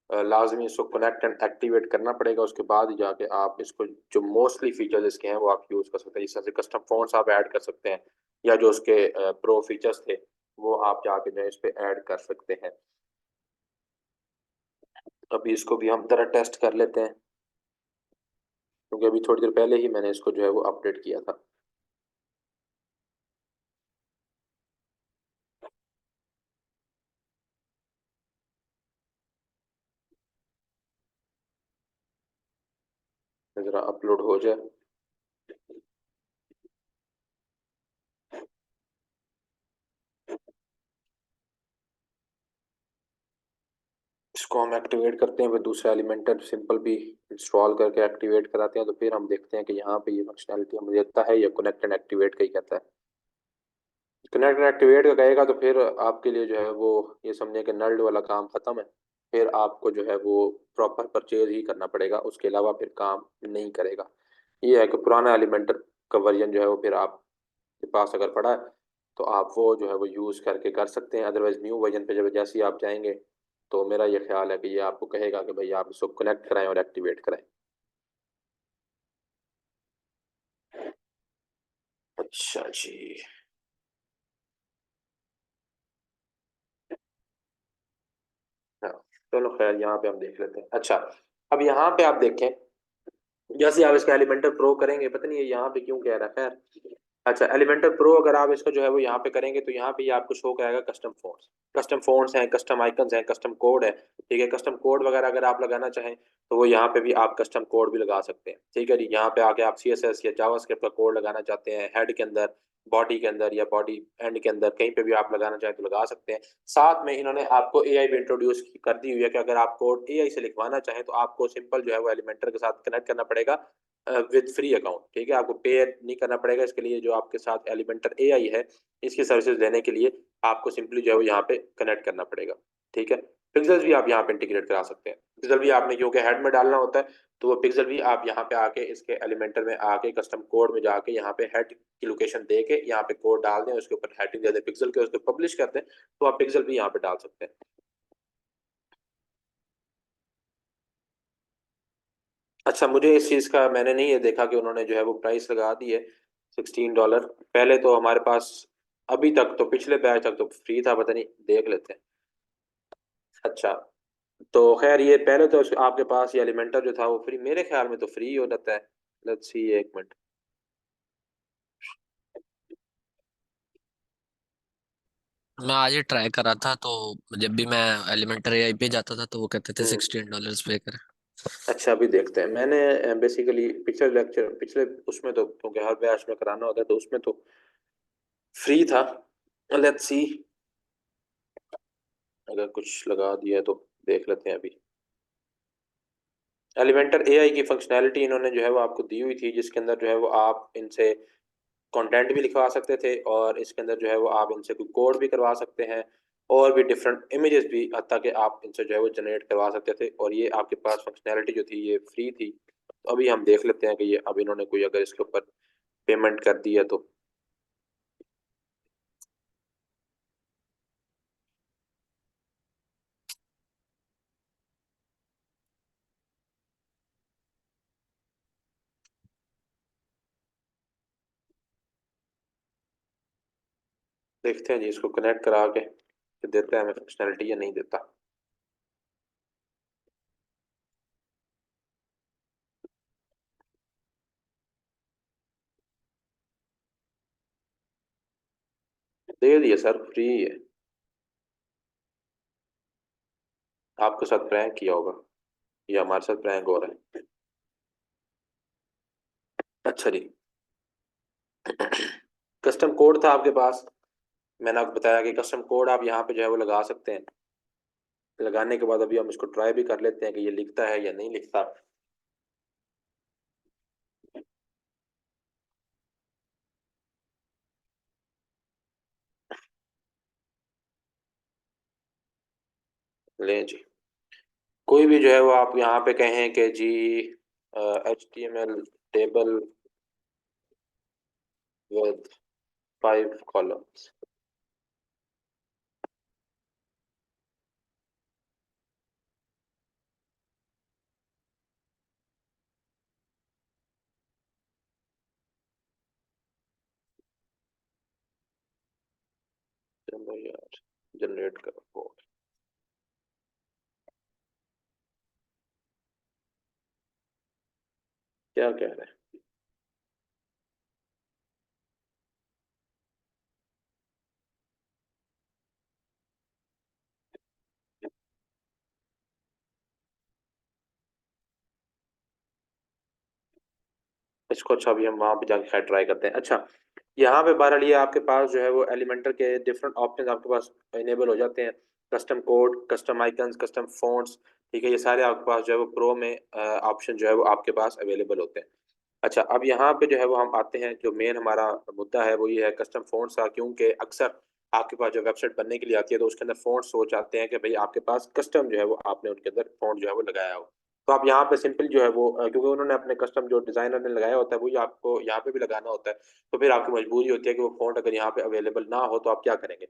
लाजमी इसको कनेक्ट एंड एक्टिवेट करना पड़ेगा, उसके बाद ही जाके आप इसको जो मोस्टली फीचर्स इसके हैं वो आप यूज़ कर सकते हैं। इस तरह से कस्टम फॉन्ट्स आप ऐड कर सकते हैं या जो उसके प्रो फीचर्स थे वो आप जाके जो है इस पे ऐड कर सकते हैं। अभी इसको भी हम जरा टेस्ट कर लेते हैं क्योंकि अभी थोड़ी देर पहले ही मैंने इसको जो है वो अपडेट किया था। जरा अपलोड हो जाए। इसको हम एक्टिवेट करते हैं, फिर दूसरा एलिमेंटर सिंपल भी इंस्टॉल करके एक्टिवेट कराते हैं, तो फिर हम देखते हैं कि यहाँ पे ये फंक्शनैलिटी हमें देता है या कनेक्ट एंड एक्टिवेट का ही कहता है। कनेक्ट एंड एक्टिवेट का कहेगा तो फिर आपके लिए जो है वो ये समझे कि नल्ड वाला काम ख़त्म है, फिर आपको जो है वो प्रॉपर परचेज ही करना पड़ेगा, उसके अलावा फिर काम नहीं करेगा। ये है कि पुराना एलिमेंटर का वर्जन जो है वो फिर आपके पास अगर पड़ा है तो आप वो जो है वो यूज़ करके कर सकते हैं। अदरवाइज न्यू वर्जन पे जब जैसे ही आप जाएंगे तो मेरा ये ख्याल है कि ये आपको कहेगा कि भाई आप इसको कनेक्ट कराएं और एक्टिवेट कराएं। अच्छा जी, हाँ चलो खैर यहाँ पे हम देख लेते हैं। अच्छा, अब यहाँ पे आप देखें, जैसे आप इसका एलिमेंटर प्रो करेंगे, पता नहीं ये यहाँ पे क्यों कह रहा है, खैर। अच्छा, एलिमेंटर प्रो अगर आप इसको जो है वो यहाँ पे करेंगे तो यहाँ पे ये आपको शो कराएगा कस्टम फोन्ट्स। कस्टम फोन्ट्स हैं, कस्टम आइकन्स हैं, कस्टम कोड है, ठीक है। कस्टम कोड वगैरह अगर आप लगाना चाहें तो वो यहाँ पे भी आप कस्टम कोड भी लगा सकते हैं, ठीक है जी। यहाँ पे आके आप CSS या जावास्क्रिप्ट का कोड लगाना चाहते हैं हेड के अंदर, बॉडी के अंदर या बॉडी एंड के अंदर, कहीं पे भी आप लगाना चाहें तो लगा सकते हैं। साथ में इन्होंने आपको AI भी इंट्रोड्यूस कर दी हुई है कि अगर आप कोड AI से लिखवाना चाहें तो आपको सिंपल जो है वो एलिमेंटर के साथ कनेक्ट करना पड़ेगा विद फ्री अकाउंट, ठीक है। आपको पे नहीं करना पड़ेगा इसके लिए। जो आपके साथ एलिमेंटर AI है इसकी सर्विसेज लेने के लिए आपको सिंपली जो है वो यहाँ पे कनेक्ट करना पड़ेगा, ठीक है। पिक्सल्स भी आप यहाँ पे इंटीग्रेट करा सकते हैं। पिक्सल भी आपने क्योंकि हेड में डालना होता है तो वो पिक्सल भी आप यहाँ पे आके इसके एलिमेंटर में आके कस्टम कोड में जाके यहाँ पे हेड की लोकेशन दे के यहाँ पे कोड डाल दें, उसके ऊपर हेडिंग दे दें पिक्सल के, उसको पब्लिश कर दें तो आप पिक्सल भी यहाँ पे डाल सकते हैं। अच्छा, मुझे इस चीज़ का मैंने नहीं ये देखा कि उन्होंने जो है वो प्राइस लगा दी है $16। पहले तो हमारे पास अभी तक तो पिछले बैच तक तो फ्री था, पता नहीं, देख लेते हैं। अच्छा, तो खैर ये पहले तो आपके पास ये एलिमेंटर जो था वो फ्री, मेरे ख्याल में तो फ्री हो जाता है। लेट्स सी, एक मिनट। मैं आज ही ट्राई करा था, तो जब भी मैं एलिमेंटर AI पे जाता था तो वो कहते थे हम्म, $16 पे कर। अच्छा अभी देखते हैं। मैंने बेसिकली पिछले लेक्चर पिछले उसमें तो क्योंकि हर बैच में कराना होता है तो उसमें तो फ्री था। लेट्स सी, अगर कुछ लगा दिया है तो देख लेते हैं अभी। एलिमेंटर AI की फंक्शनैलिटी इन्होंने जो है वो आपको दी हुई थी, जिसके अंदर जो है वो आप इनसे कंटेंट भी लिखवा सकते थे और इसके अंदर जो है वो आप इनसे कोई कोड भी करवा सकते हैं और भी डिफरेंट इमेजेस भी, हत्ता कि आप इनसे जो है वो जनरेट करवा सकते थे। और ये आपके पास फंक्शनैलिटी जो थी ये फ्री थी। तो अभी हम देख लेते हैं कि ये अब इन्होंने कोई अगर इसके ऊपर पेमेंट कर दी है तो। देखते हैं जी, इसको कनेक्ट करा के कि देता है हमें फंक्शनैलिटी या नहीं देता। दे दिया सर, फ्री है। आपके साथ प्रैंक किया होगा या हमारे साथ प्रैंक हो रहा है। अच्छा जी, कस्टम कोड था आपके पास, मैंने आपको बताया कि कस्टम कोड आप यहाँ पे जो है वो लगा सकते हैं। लगाने के बाद अभी हम इसको ट्राई भी कर लेते हैं कि ये लिखता है या नहीं लिखता। लें जी, कोई भी जो है वो आप यहाँ पे कहें कि जी HTML टेबल विद 5 कॉलम्स, चलो यार जनरेट करो कोड। क्या कह रहे हैं? इसको अच्छा अभी हम वहां पे जाके खैर ट्राई करते हैं। अच्छा, यहाँ पे बहरहाल ये आपके पास जो है वो एलिमेंटर के डिफरेंट ऑप्शन आपके पास इनेबल हो जाते हैं। Custom code, custom icons, custom fonts, ठीक है, ये सारे आपके पास जो है वो प्रो में ऑप्शन जो है वो आपके पास अवेलेबल होते हैं। अच्छा, अब यहाँ पे जो है वो हम आते हैं, जो मेन हमारा मुद्दा है वो ये है कस्टम फॉन्ट्स का। क्योंकि अक्सर आपके पास जो वेबसाइट बनने के लिए आती है तो उसके अंदर फॉन्ट्स हो जाते हैं कि भाई आपके पास कस्टम जो है वो आपने उनके अंदर फॉन्ट जो है वो लगाया हो। तो आप यहाँ पे सिंपल जो है वो क्योंकि उन्होंने अपने कस्टम जो डिजाइनर ने लगाया होता है वही आपको यहाँ पे भी लगाना होता है, तो फिर आपकी मजबूरी होती है कि वो फ़ॉन्ट अगर यहाँ पे अवेलेबल ना हो तो आप क्या करेंगे,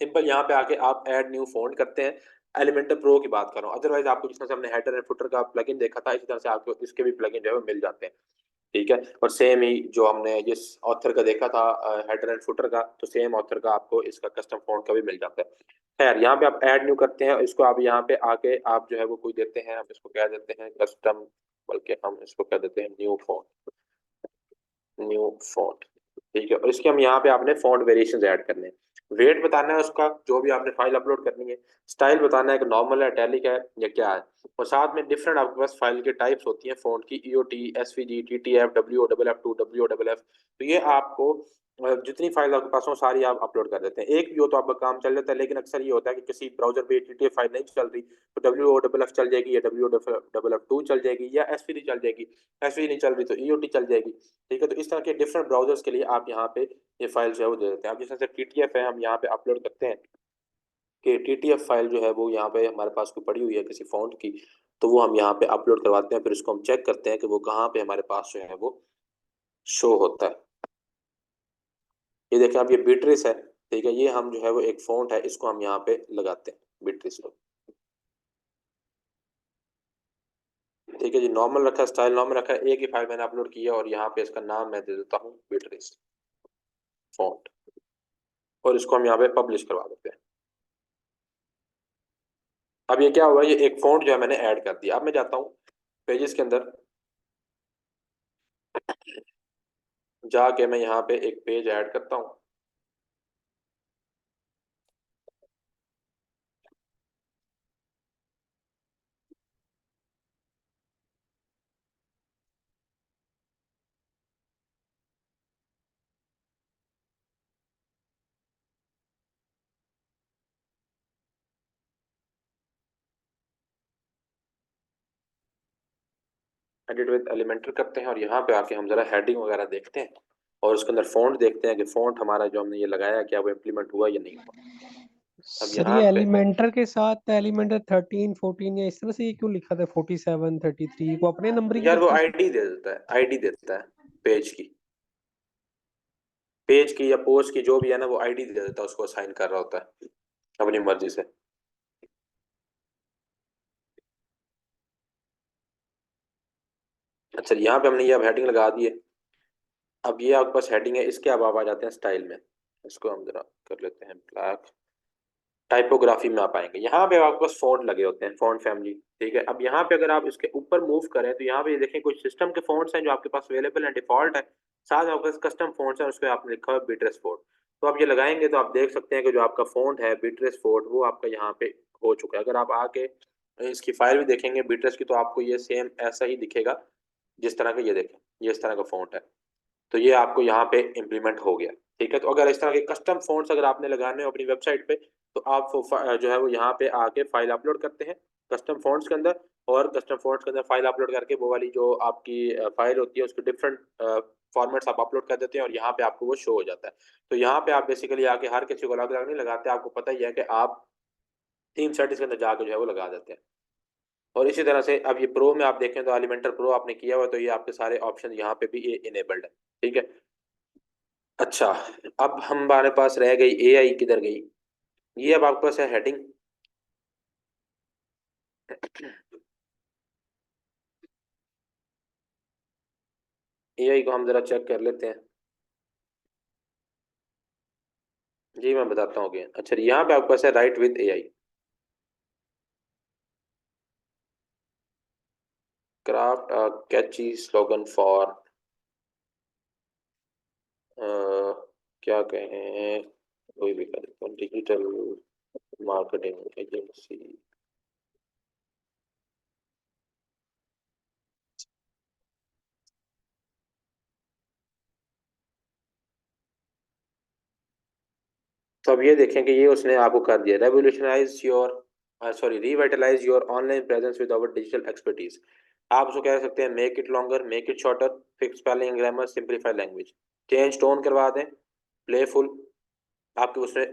सिंपल यहाँ पे आके आप ऐड न्यू फ़ॉन्ट करते हैं। एलिमेंटर प्रो की बात कर रहा हूँ, अदरवाइज आपको जिस तरह से हमने हेडर एंड फुटर का प्लगइन देखा था इसी तरह से आपको इसके भी प्लगइन जो है वो मिल जाते हैं, ठीक है। और सेम ही जो हमने जिस ऑथर का देखा था हेडर एंड फुटर का, तो सेम ऑथर का आपको इसका कस्टम फॉन्ट का भी मिल जाता है। खैर यहाँ पे आप ऐड न्यू करते हैं, इसको आप यहाँ पे आके आप जो है वो कोई देते हैं, हम इसको कह देते हैं कस्टम, बल्कि हम इसको कह देते हैं न्यू फॉन्ट, न्यू फॉन्ट, ठीक है। और इसके हम यहाँ पे आपने फॉन्ट वेरिएशंस ऐड करने हैं, वेट बताना है उसका जो भी आपने फाइल अपलोड करनी है, स्टाइल बताना है कि नॉर्मल है, इटैलिक है या क्या है, और साथ में डिफरेंट आपके पास फाइल के टाइप्स होती हैं फॉन्ट की, ईओटी, एसवीजी, टीटीएफ, डब्ल्यूओडब्ल्यूएफ2, डब्ल्यूओडब्ल्यूएफ, तो ये आपको जितनी फाइल आपके पास हो सारी आप अपलोड कर देते हैं, एक भी हो तो आपका काम चल जाता है। लेकिन अक्सर ये होता है कि किसी ब्राउजर पे टीटीएफ फाइल नहीं चल रही तो डब्ल्यूओडब्ल्यूएफ चल जाएगी या डब्ल्यूओडब्ल्यूएफ2 चल जाएगी या एसवीजी चल जाएगी, एसवीजी नहीं चल रही तो ईओटी चल जाएगी, ठीक है। तो इस तरह के डिफरेंट ब्राउजर्स के लिए आप यहाँ पे ये फाइल जो है वो दे देते हैं। अब जिस तरह से टीटीएफ है हम यहाँ पे अपलोड करते हैं कि टीटीएफ फाइल जो है वो यहाँ पे हमारे पास कोई पड़ी हुई है किसी फॉन्ट की, तो वो हम यहाँ पे अपलोड करवाते हैं, फिर उसको हम चेक करते हैं कि वो कहाँ पे हमारे पास जो है वो शो होता है। ये देखें अब ये बीट्रिस है, ठीक है, ये हम जो है वो एक फॉन्ट है इसको हम यहाँ पे लगाते हैं बीट्रिस को, ठीक है जी। नॉर्मल रखा है, स्टाइल नॉर्मल रखा है, एक ही फाइल मैंने अपलोड किया और यहाँ पे इसका नाम मैं दे देता हूँ बीट्रिस फॉन्ट, और इसको हम यहाँ पे पब्लिश करवा देते हैं। अब ये क्या हुआ, ये एक फॉन्ट जो है मैंने ऐड कर दिया। अब मैं जाता हूँ पेजेस के अंदर, जाके मैं यहाँ पे एक पेज ऐड करता हूँ, एडिट विद एलिमेंटर करते हैं और यहाँ पे आके हम जरा हेडिंग वगैरह देखते हैं और उसके अंदर फॉन्ट देखते हैं कि फॉन्ट हमारा जो हमने ये लगाया क्या वो इम्प्लीमेंट हुआ या नहीं हुआ। अब सर यहाँ ये पे एलिमेंटर के साथ एलिमेंटर 13 14 या इस तरह से ये क्यों लिखा था 47 33 को अपने नंबरिंग यार वो करते हैं आईडी दे देता है, आईडी देता है पेज की, पेज की या पोस्ट की जो भी है ना वो आईडी दे देता है, उसको असाइन कर रहा होता है अपनी मर्जी से। अच्छा यहाँ पे हमने ये अब हेडिंग लगा दी है। अब ये आपके पास हेडिंग है, इसके अब आप आ जाते हैं स्टाइल में, इसको हम जरा कर लेते हैं ब्लैक, टाइपोग्राफी में आप आएंगे, यहाँ पे आपके पास फॉन्ट लगे होते हैं, फॉन्ट फैमिली, ठीक है। अब यहाँ पे अगर आप इसके ऊपर मूव करें तो यहाँ पे देखें कुछ सिस्टम के फॉन्ट्स हैं जो आपके पास अवेलेबल हैं, डिफॉल्ट है, साथ में आपके पास कस्टम फॉन्ट्स हैं, उसमें आपने लिखा हुआ है बिटरेस फॉन्ट। तो आप ये लगाएंगे तो आप देख सकते हैं कि जो आपका फॉन्ट है बिटरेस फॉन्ट वो आपका यहाँ पे हो चुका है। अगर आप आके इसकी फाइल भी देखेंगे बिटरेस की तो आपको ये सेम ऐसा ही दिखेगा जिस तरह का ये देखें, ये इस तरह का फॉन्ट है, तो ये आपको यहाँ पे इम्प्लीमेंट हो गया, ठीक है। तो अगर इस तरह के कस्टम फॉन्ट्स अगर आपने लगाने हो अपनी वेबसाइट पे तो आप जो है वो यहाँ पे आके फाइल अपलोड करते हैं कस्टम फॉन्ट्स के अंदर, और कस्टम फॉन्ट्स के अंदर फाइल अपलोड करके वो वाली जो आपकी फाइल होती है उसके डिफरेंट फॉर्मेट्स आप अपलोड कर देते हैं और यहाँ पे आपको वो शो हो जाता है। तो यहाँ पे आप बेसिकली आके हर किसी को अलग अलग नहीं लगाते, आपको पता ही है कि आप थीम सेटिंग्स के अंदर जाके जो है वो लगा देते हैं। और इसी तरह से अब ये प्रो में आप देखें तो एलिमेंटर प्रो आपने किया हुआ तो ये आपके सारे ऑप्शन यहाँ पे भी ये इनेबल्ड है, ठीक है। अच्छा अब हमारे पास रह गई एआई, किधर गई, ये अब आपके पास है हेडिंग, एआई को हम जरा चेक कर लेते हैं। जी मैं बताता हूँ कि अच्छा यहाँ पे आपके पास है write with AI, craft a catchy slogan for क्या कहें, कोई भी कर डिजिटल मार्केटिंग एजेंसी, तो अब ये देखें कि ये उसने आपको कर दिया, revolutionize your sorry revitalize your online presence with our digital expertise. आप उसको कह सकते हैं make it longer, make it shorter, fix spelling grammar, simplify language, change tone करवा दें, प्लेफुल, आपके उसने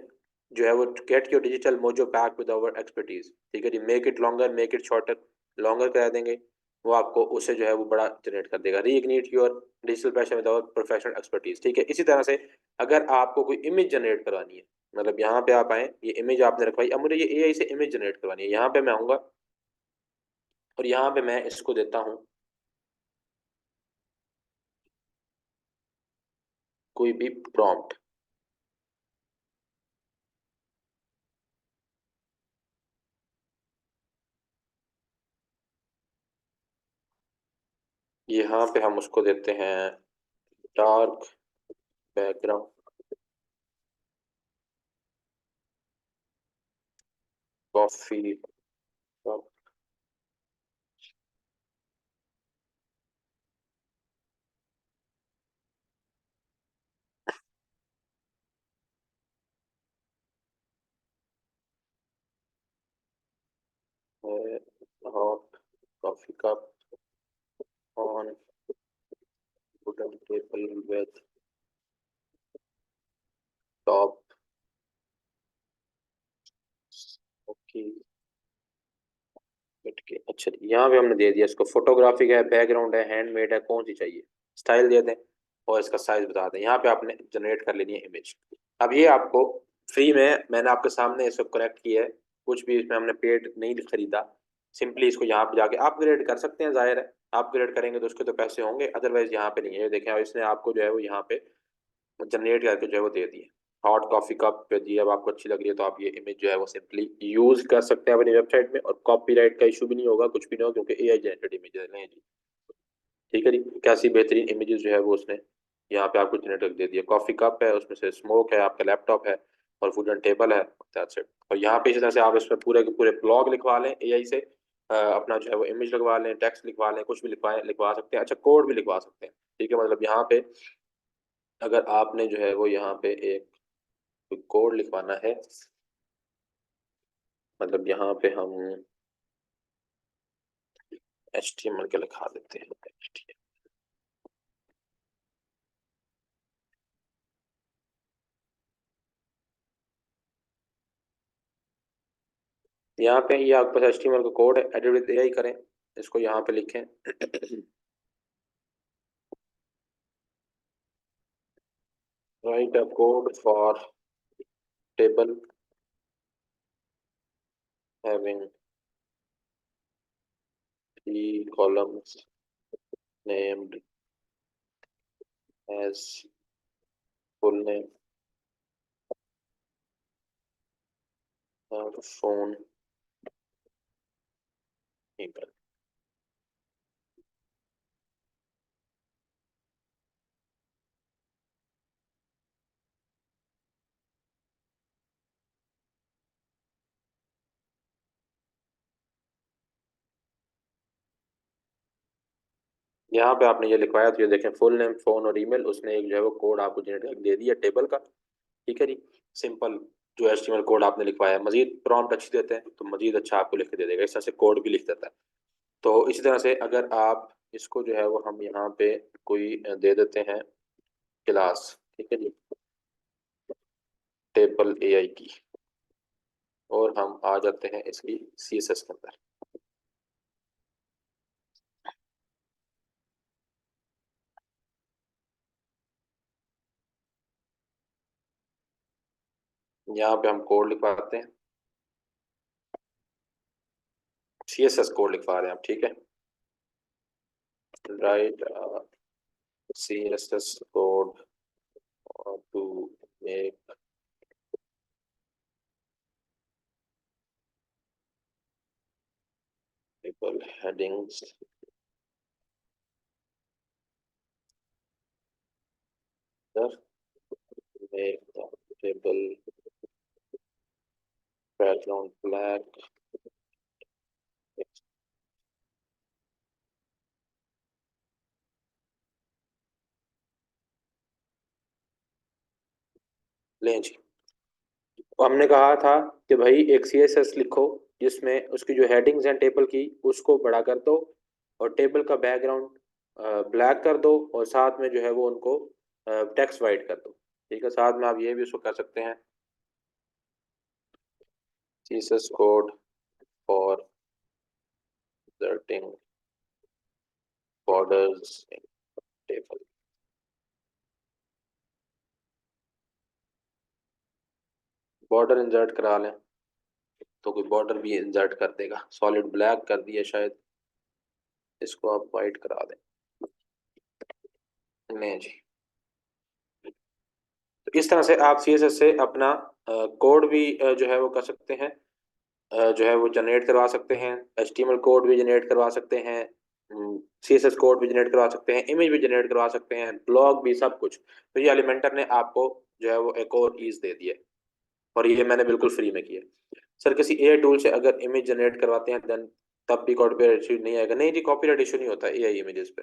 जो है वो get your digital mojo back with our expertise, ठीक है जी। Make it longer, make it shorter, longer करा देंगे, वो आपको उससे जो है वो बड़ा जनरेट कर देगा। Reignite your digital passion without professional expertise, ठीक है। इसी तरह से अगर आपको कोई इमेज जनरेट करवानी है, मतलब यहाँ पे आप आए, ये इमेज आपने रखवाई, अब मुझे ये एआई से इमेज जनरेट करवानी है, यहाँ पे मैं आऊँगा और यहाँ पे मैं इसको देता हूँ कोई भी प्रॉम्प्ट। यहाँ पे हम उसको देते हैं dark background coffee cup hot coffee cup on wooden table with top okay. अच्छा, यहाँ पे हमने दे दिया इसको, फोटोग्राफिक है, बैकग्राउंड है, हैंडमेड है, कौन सी चाहिए, स्टाइल दे दें और इसका साइज बता दें। यहाँ पे आपने जनरेट कर लेनी है इमेज। अब ये आपको फ्री में मैंने आपके सामने इसको कनेक्ट किया है, कुछ भी इसमें हमने पेड नहीं खरीदा, सिंपली इसको यहाँ पे जाके अपग्रेड कर सकते हैं। जाहिर है अपग्रेड करेंगे तो उसके तो पैसे होंगे, अदरवाइज यहाँ पे नहीं है। देखें इसने आपको जो है वो यहाँ पे जनरेट करके जो है वो दे दिए। हॉट कॉफी कप पे दी, अब आपको अच्छी लग रही है तो आप ये इमेज जो है वो सिंपली यूज कर सकते हैं अपनी वेबसाइट में, और कॉपीराइट का इशू भी नहीं होगा, कुछ भी नहीं होगा, क्योंकि एआई जनरेटेड इमेजेस हैं जी। ठीक है जी, कैसी बेहतरीन इमेजेस जो है वो उसने यहाँ पे आपको जनरेट कर दे दिया। कॉफी कप है, उसमें से स्मोक है, आपका लैपटॉप है और वुडन टेबल है, दैट्स इट। और यहाँ पे इसी तरह से आप इसमें पूरे के पूरे ब्लॉग लिखवा लें एआई से, अपना जो है वो इमेज लगवा लें, टेक्स्ट लिखवा लें, कुछ भी लिखवा सकते हैं। अच्छा, कोड भी लिखवा सकते हैं, ठीक है। मतलब यहाँ पे अगर आपने जो है वो यहाँ पे एक कोड लिखवाना है, मतलब यहाँ पे हम HTML के लिखा देते हैं, HTML। यहाँ पे ये आपके पास HTML का कोड है, एडिट विद एआई करें, इसको यहाँ पे लिखें right a code for table having 3 columns named as full name और phone email। यहाँ पे आपने ये लिखवाया तो ये देखें, फुल नेम, फोन और ईमेल, उसने एक जो है वो कोड आपको जनरेट करके दे दिया टेबल का। ठीक है जी, सिंपल जो HTML कोड आपने लिखवाया है। मजीद प्रॉम्प्ट अच्छी देते हैं तो मजीद अच्छा आपको लिख के दे देगा, इस तरह से कोड भी लिख देता है। तो इसी तरह से अगर आप इसको जो है वो हम यहाँ पे कोई दे देते हैं क्लास, ठीक है जी, टेबल एआई की, और हम आ जाते हैं इसकी CSS के अंदर। यहाँ पे हम कोड लिखवाते हैं, CSS कोड लिखवा रहे हैं हम, ठीक है। Write CSS code to make table headings make the table background black। लें जी, हमने कहा था कि भाई एक CSS लिखो जिसमें उसकी जो हेडिंग्स हैं टेबल की उसको बड़ा कर दो, और टेबल का बैकग्राउंड ब्लैक कर दो, और साथ में जो है वो उनको टेक्स्ट वाइट कर दो। ठीक है, साथ में आप ये भी उसको कर सकते हैं, CSS code for the inserting borders in table. Border insert करा लें तो कोई बॉर्डर भी इंसर्ट कर देगा। सॉलिड ब्लैक कर दिया शायद, इसको आप वाइट करा दें। नहीं जी, तो इस तरह से आप CSS से अपना कोड भी जो है वो कर सकते हैं, जो है वो जनरेट करवा सकते हैं। HTML कोड भी जनरेट करवा सकते हैं, CSS कोड भी जनरेट करवा सकते हैं, इमेज भी जनरेट करवा सकते हैं, ब्लॉग भी, सब कुछ। तो ये एलिमेंटर ने आपको जो है वो एक और ईज दे दिया है, और ये मैंने बिल्कुल फ्री में किया। सर किसी AI टूल से अगर इमेज जनरेट करवाते हैं देन तब भी कॉपीराइट इशू नहीं आएगा? नहीं जी, कॉपीराइट इशू नहीं होता AI इमेजेस पे।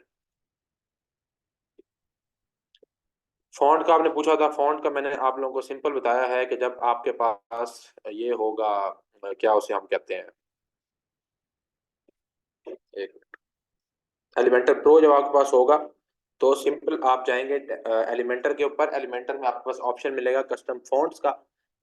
फॉन्ट का आपने पूछा था, फॉन्ट का मैंने आप लोगों को सिंपल बताया है कि जब आपके पास ये होगा, क्या उसे हम कहते हैं, एक एलिमेंटर प्रो जब आपके पास होगा तो सिंपल आप जाएंगे एलिमेंटर के ऊपर। एलिमेंटर में आपके पास ऑप्शन मिलेगा कस्टम फॉन्ट्स का,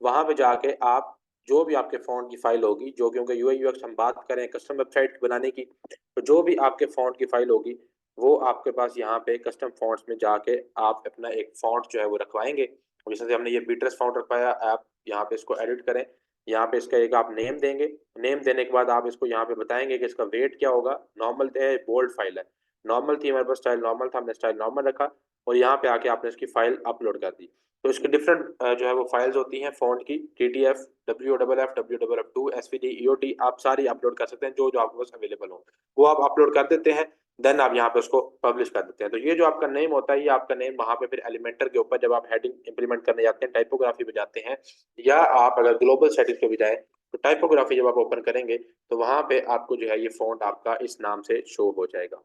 वहां पे जाके आप जो भी आपके फॉन्ट की फाइल होगी, जो क्योंकि UI UX हम बात करें कस्टम वेबसाइट बनाने की, तो जो भी आपके फॉन्ट की फाइल होगी वो आपके पास यहाँ पे कस्टम फॉन्ट्स में जाके आप अपना एक फॉन्ट जो है वो रखवाएंगे। जैसे हमने ये बीट्रेस फॉन्ट रखवाया, आप यहाँ पे इसको एडिट करें, यहाँ पे इसका एक आप नेम देंगे। नेम देने के बाद आप इसको यहाँ पे बताएंगे कि इसका वेट क्या होगा। नॉर्मल है, बोल्ड फाइल है, नॉर्मल थी हमारे पास, स्टाइल नॉर्मल था, हमने स्टाइल नॉर्मल रखा, और यहाँ पे आके आपने इसकी फाइल अपलोड कर दी। तो इसकी डिफरेंट जो है वो फाइल्स होती हैं फॉन्ट की, TTF, WFF, WFF2, SVD, EOT, आप सारी अपलोड कर सकते हैं जो जो आपके पास अवेलेबल हो, वो आप अपलोड कर देते हैं। देन आप यहाँ पे उसको पब्लिश कर देते हैं। तो ये जो आपका नेम होता है, ये आपका नेम वहां पे फिर एलिमेंटर के ऊपर जब आप हेडिंग इंप्लीमेंट करने जाते हैं, टाइपोग्राफी पे जाते हैं, या आप अगर ग्लोबल सेटिंग्स पे भी जाए तो टाइपोग्राफी जब आप ओपन करेंगे तो वहां पे आपको जो है ये फॉन्ट आपका इस नाम से शो हो जाएगा।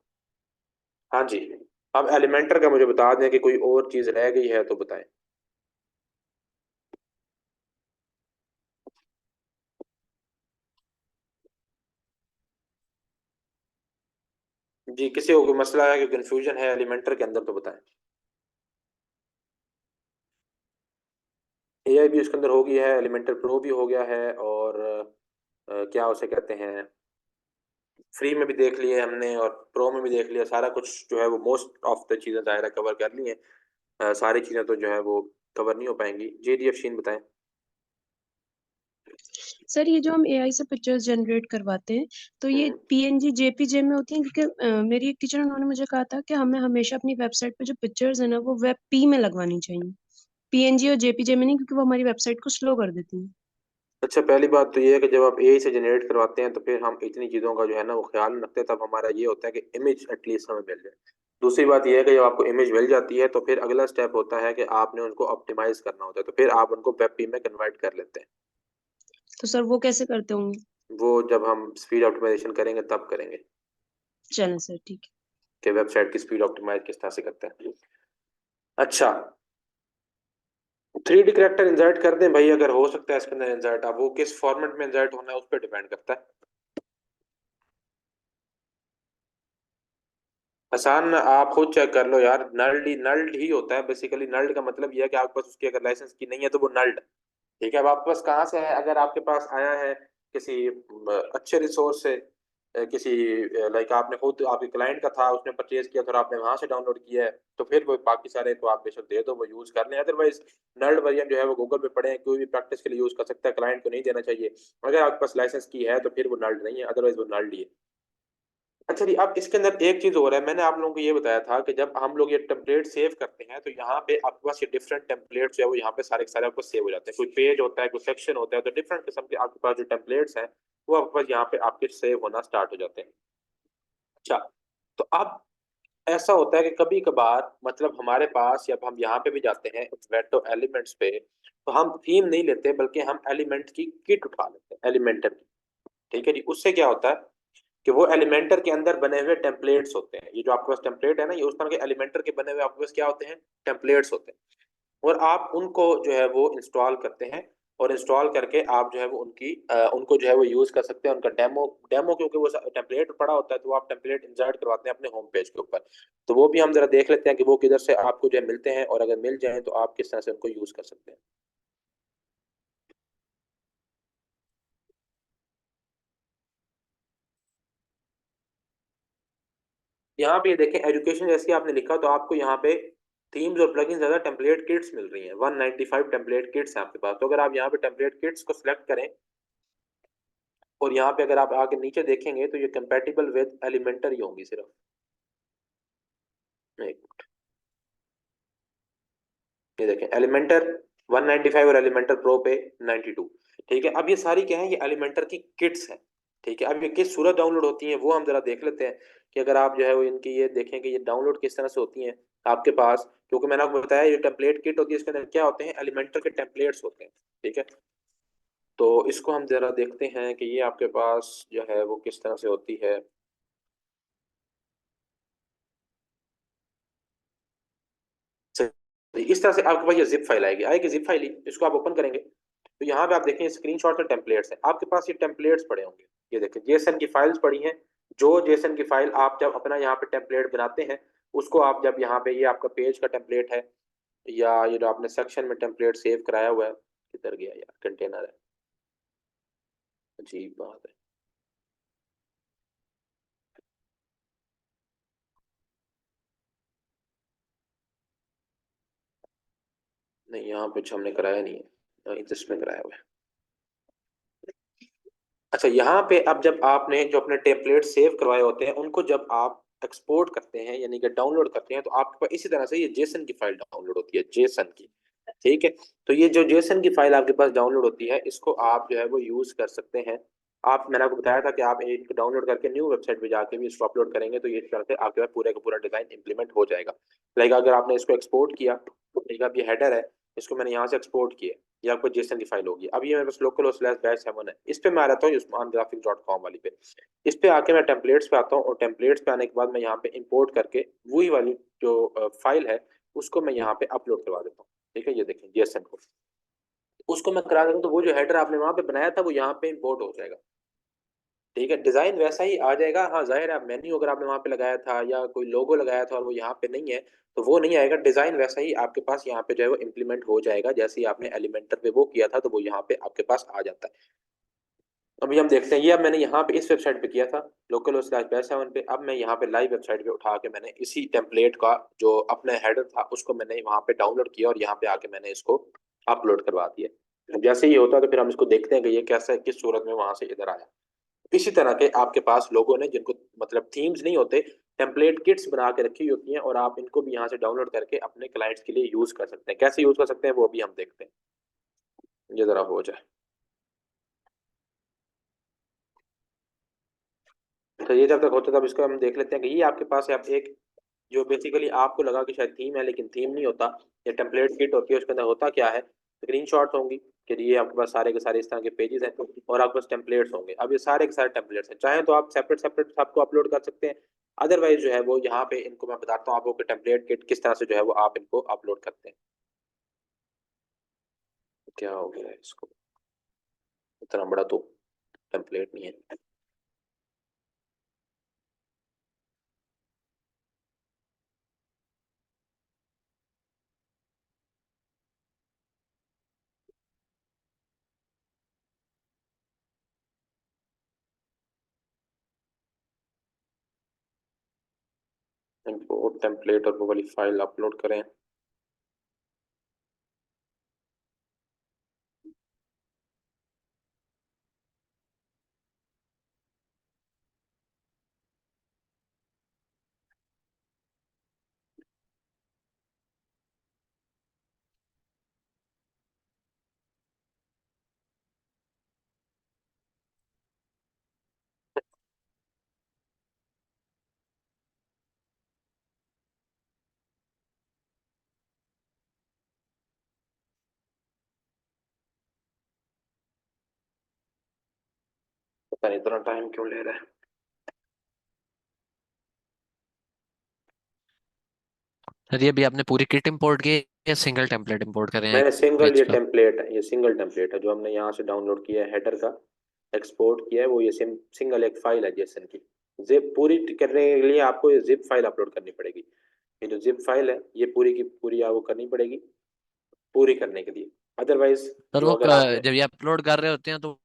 हाँ जी, अब एलिमेंटर का मुझे बता दें कि कोई और चीज रह गई है तो बताएं। जी, किसी को कोई मसला है कि कंफ्यूजन है एलिमेंटर के अंदर तो बताएं। AI भी उसके अंदर हो गई है, एलिमेंटर प्रो भी हो गया है, और क्या उसे कहते हैं, फ्री में भी देख लिए हमने और प्रो में भी देख लिया। सारा कुछ जो है वो मोस्ट ऑफ द चीज़ें दायरा कवर कर ली हैं। सारी चीज़ें तो जो है वो कवर नहीं हो पाएंगी। जी अफशीन बताएं। सर ये जो हम AI से पिक्चर्स जनरेट करवाते हैं तो ये PNG JPG में होती हैं, क्योंकि मेरी एक टीचर, उन्होंने मुझे कहा था कि हमें हमेशा अपनी वेबसाइट पे जो पिक्चर्स है ना वो WebP में लगवानी चाहिए, PNG और JPG में नहीं, क्योंकि वो हमारी वेबसाइट को स्लो कर देती है। अच्छा, पहली बात तो ये है कि जब आप AI से जनरेट करवाते हैं तो फिर हम इतनी चीज़ों का जो है ना वो ख्याल नहीं रखते, तब हमारा ये होता है कि इमेज एटलीस्ट हमें मिल जाए। दूसरी बात ये है कि जब आपको इमेज मिल जाती है तो फिर अगला स्टेप होता है कि आपने उनको ऑप्टिमाइज करना होता है, तो फिर आप उनको WebP में कन्वर्ट कर लेते हैं। तो सर वो कैसे करते होंगे? वो जब हम स्पीड ऑप्टिमाइजेशन करेंगे तब करेंगे चलें सर, ठीक है। कि वेबसाइट की स्पीड ऑप्टिमाइज किस तरह से करते हैं। अच्छा, 3D करेक्टर इंसर्ट कर दें भाई, अगर हो सकता है इसके अंदर इंसर्ट, अब वो किस फॉर्मेट में इंसर्ट होना है उस पर डिपेंड करता है। आसान, आप खुद चेक कर लो यार, नल्ड ही होता है बेसिकली। नल्ड का मतलब यह है कि आपके पास उसकी अगर लाइसेंस की नहीं है तो वो नल्ड। ठीक है, अब आपके पास कहाँ से है, अगर आपके पास आया है किसी अच्छे रिसोर्स से, किसी लाइक आपने खुद, आपके क्लाइंट का था, उसने परचेज किया तो आपने वहां से डाउनलोड किया है, तो फिर वो बाकी सारे तो आप बेशक दे दो, वो यूज कर लें। अदरवाइज नल्ड वर्जन जो है वो गूगल पे पड़े हैं, कोई भी प्रैक्टिस के लिए यूज कर सकता है, क्लाइंट को नहीं देना चाहिए। अगर आपके पास लाइसेंस की है तो फिर वो नल्ड नहीं है, अदरवाइज वो नल्ड ही है। अच्छा जी, अब इसके अंदर एक चीज और है, मैंने आप लोगों को ये बताया था कि जब हम लोग ये टेम्पलेट सेव करते हैं तो यहाँ पे आपके पास ये डिफरेंट टेम्पलेट्स जो है वो यहाँ पे सारे के सारे आपको सेव हो जाते हैं। कोई पेज होता है, कोई सेक्शन होता है, तो डिफरेंट किस्म के आपके पास जो टेम्पलेट्स हैं वो आपके पास यहाँ पे आपके सेव होना स्टार्ट हो जाते हैं। अच्छा, तो अब ऐसा होता है कि कभी कभार मतलब हमारे पास, जब हम यहाँ पे भी जाते हैं वेटो एलिमेंट्स पे, तो हम थीम नहीं लेते बल्कि हम एलिमेंट की किट उठा लेते हैं, एलिमेंटर की। ठीक है जी, उससे क्या होता है कि वो एलिमेंटर के अंदर बने हुए टेम्पलेट्स होते हैं। ये जो आपके पास टेम्पलेट है ना, ये उस तरह के एलिमेंटर के बने हुए आपके पास क्या होते हैं, टेम्पलेट्स होते हैं। और आप उनको जो है वो इंस्टॉल करते हैं, और इंस्टॉल करके आप जो है वो उनको जो है वो यूज कर सकते हैं, उनका डेमो डेमो क्योंकि वो टेम्पलेट पड़ा होता है तो वो आप टेम्पलेट इंसर्ट करवाते हैं अपने होम पेज के ऊपर। तो वो भी हम जरा देख लेते हैं कि वो किधर से आपको जो है मिलते हैं, और अगर मिल जाए तो आप किस तरह से उनको यूज कर सकते हैं। यहाँ पे ये देखें एजुकेशन जैसे आपने लिखा तो आपको यहाँ पे थीम्स और प्लगइन्स ज्यादा टेम्पलेट किट्स मिल रही हैं, 195 टेम्पलेट किट्स हैं आपके पास। तो अगर आप यहाँ पे टेम्पलेट किट्स को सिलेक्ट करें और यहाँ पे अगर आप आगे नीचे देखेंगे तो ये कंपैटिबल विद एलिमेंटर ही होंगी सिर्फ। एक ये देखें एलिमेंटर 195 और एलिमेंटर प्रो पे 92। ठीक है, अब ये सारी क्या है, ये एलिमेंटर की किट्स हैं। ठीक है, अब ये किस सूरत डाउनलोड होती हैं वो हम जरा देख लेते हैं कि अगर आप जो है वो इनकी ये देखें कि ये डाउनलोड किस तरह से होती हैं आपके पास। क्योंकि मैंने आपको बताया ये टेम्पलेट किट होती है, इसके अंदर क्या होते हैं, एलिमेंटर के टेम्पलेट्स होते हैं। ठीक है, तो इसको हम जरा देखते हैं कि ये आपके पास जो है वो किस तरह से होती है। इस तरह से आपके पास ये जिप फाइल आएगी जिप फाइल ही, इसको आप ओपन करेंगे तो यहाँ पे आप देखें स्क्रीनशॉट के टेम्पलेट्स हैं आपके पास, ये टेम्पलेट्स पड़े होंगे। ये देखें जेसन की फाइल्स पड़ी हैं। जो जेसन की फाइल आप जब अपना यहाँ पे टेम्पलेट बनाते हैं उसको आप जब यहाँ पे, ये आपका पेज का टेम्पलेट है या ये जो आपने सेक्शन में टेम्पलेट सेव कराया हुआ है, किधर गया यार कंटेनर है, अजीब बात है। नहीं यहाँ पे हमने कराया नहीं है, इसमें कराया हुआ है। अच्छा यहाँ पे अब जब आपने जो अपने टेम्पलेट सेव करवाए होते हैं उनको जब आप एक्सपोर्ट करते हैं यानी कि डाउनलोड करते हैं तो आपके पास इसी तरह से ये जेसन की फाइल डाउनलोड होती है, जेसन की। ठीक है, तो ये जो जेसन की फाइल आपके पास डाउनलोड होती है इसको आप जो है वो यूज कर सकते हैं। आप, मैंने आपको बताया था कि आप इनको डाउनलोड करके न्यू वेबसाइट पे जाके भी इसको अपलोड करेंगे तो ये इस तरह से आपके पास पूरे का पूरा डिजाइन इंप्लीमेंट हो जाएगा। लाइक अगर आपने इसको एक्सपोर्ट किया, ठीक है, अब ये हेडर है, इसको मैंने यहाँ से एक्सपोर्ट किया, ये आपको जेसन की फाइल होगी। अब ये मेरे पास लोकल स्लैश बैच 7 है, इस पे मैं आ रहता हूँ usmangraphics.com वाली पे। इस पे आके मैं टेम्पलेट्स पे आता हूँ और टेम्पलेट्स पे आने के बाद मैं यहाँ पे इंपोर्ट करके वही वाली जो फाइल है उसको मैं यहाँ पे अपलोड करवा देता हूँ। ठीक है, ये देखें जेसन को उसको मैं करा देता हूँ तो वो जो हेडर आपने वहां पे बनाया था वो यहाँ पे इंपोर्ट हो जाएगा। ठीक है, डिजाइन वैसा ही आ जाएगा। हाँ जाहिर है, मेन्यू अगर आपने वहां पे लगाया था या कोई लोगो लगाया था और वो यहाँ पे नहीं है तो वो नहीं आएगा। डिजाइन वैसा ही आपके पास यहाँ पे जो है वो इम्प्लीमेंट हो जाएगा, जैसे ही आपने एलिमेंटर पे वो किया था तो वो यहाँ पे आपके पास आ जाता है। अभी हम देखते हैं, ये अब मैंने यहाँ पे इस वेबसाइट पे किया था लोकल स्लैश बैच 7 पे। अब मैं यहाँ पे लाइव वेबसाइट पे उठा के मैंने इसी टेम्पलेट का जो अपना हेडर था उसको मैंने वहाँ पे डाउनलोड किया और यहाँ पे आके मैंने इसको अपलोड करवा दिया। जैसे ही होता है तो फिर हम इसको देखते हैं कि ये कैसा है, किस सूरत में वहां से इधर आया। इसी तरह के आपके पास लोगों ने जिनको मतलब थीम्स नहीं होते, टेम्पलेट किट्स बना के रखी होती हैं और आप इनको भी यहाँ से डाउनलोड करके अपने क्लाइंट्स के लिए यूज कर सकते हैं। कैसे यूज कर सकते हैं वो भी हम देखते हैं, ये जरा हो जाए। तो ये जब तक होता है तब इसको हम देख लेते हैं कि ये आपके पास है। आप एक जो बेसिकली आपको लगा कि शायद थीम है लेकिन थीम नहीं होता, ये टेम्पलेट किट होती है। उसके अंदर होता क्या है, स्क्रीन शॉट्स होंगी कि ये आपके पास सारे के सारे इस तरह के पेजेस हैं और आपके पास टेम्पलेट्स होंगे। अब ये सारे के सारे टेम्पलेट्स हैं, चाहे तो आप सेपरेट सेपरेट सबको अपलोड कर सकते हैं। अदरवाइज जो है वो यहाँ पे इनको मैं बताता हूँ आपको कि टेम्पलेट किट किस तरह से जो है वो आप इनको अपलोड करते हैं। क्या हो गया है इसको, इतना बड़ा तो टेम्पलेट नहीं है। इंपोर्ट टेम्पलेट और वो वाली फाइल अपलोड करें। पता नहीं इतना टाइम क्यों ले रहा है। सर ये भी आपने पूरी किट इंपोर्ट की है या सिंगल टेम्पलेट इंपोर्ट करें एक मैंने सिंगल, पेज ये का? टेम्पलेट है, ये सिंगल टेम्पलेट है जो हमने यहाँ से डाउनलोड किया है हेडर का, एक्सपोर्ट किया है वो। ये सिंगल एक फाइल है जेसन की। जिप पूरी करने के लिए आपको ये जिप फाइल अपलोड करनी पड़ेगी। ये जो जिप फाइल है ये पूरी की पूरी आपको करनी पड़ेगी पूरी करने के लिए। अदरवाइज सर जो वो अगर आपने, जब ये अपलोड कर रहे होते हैं तो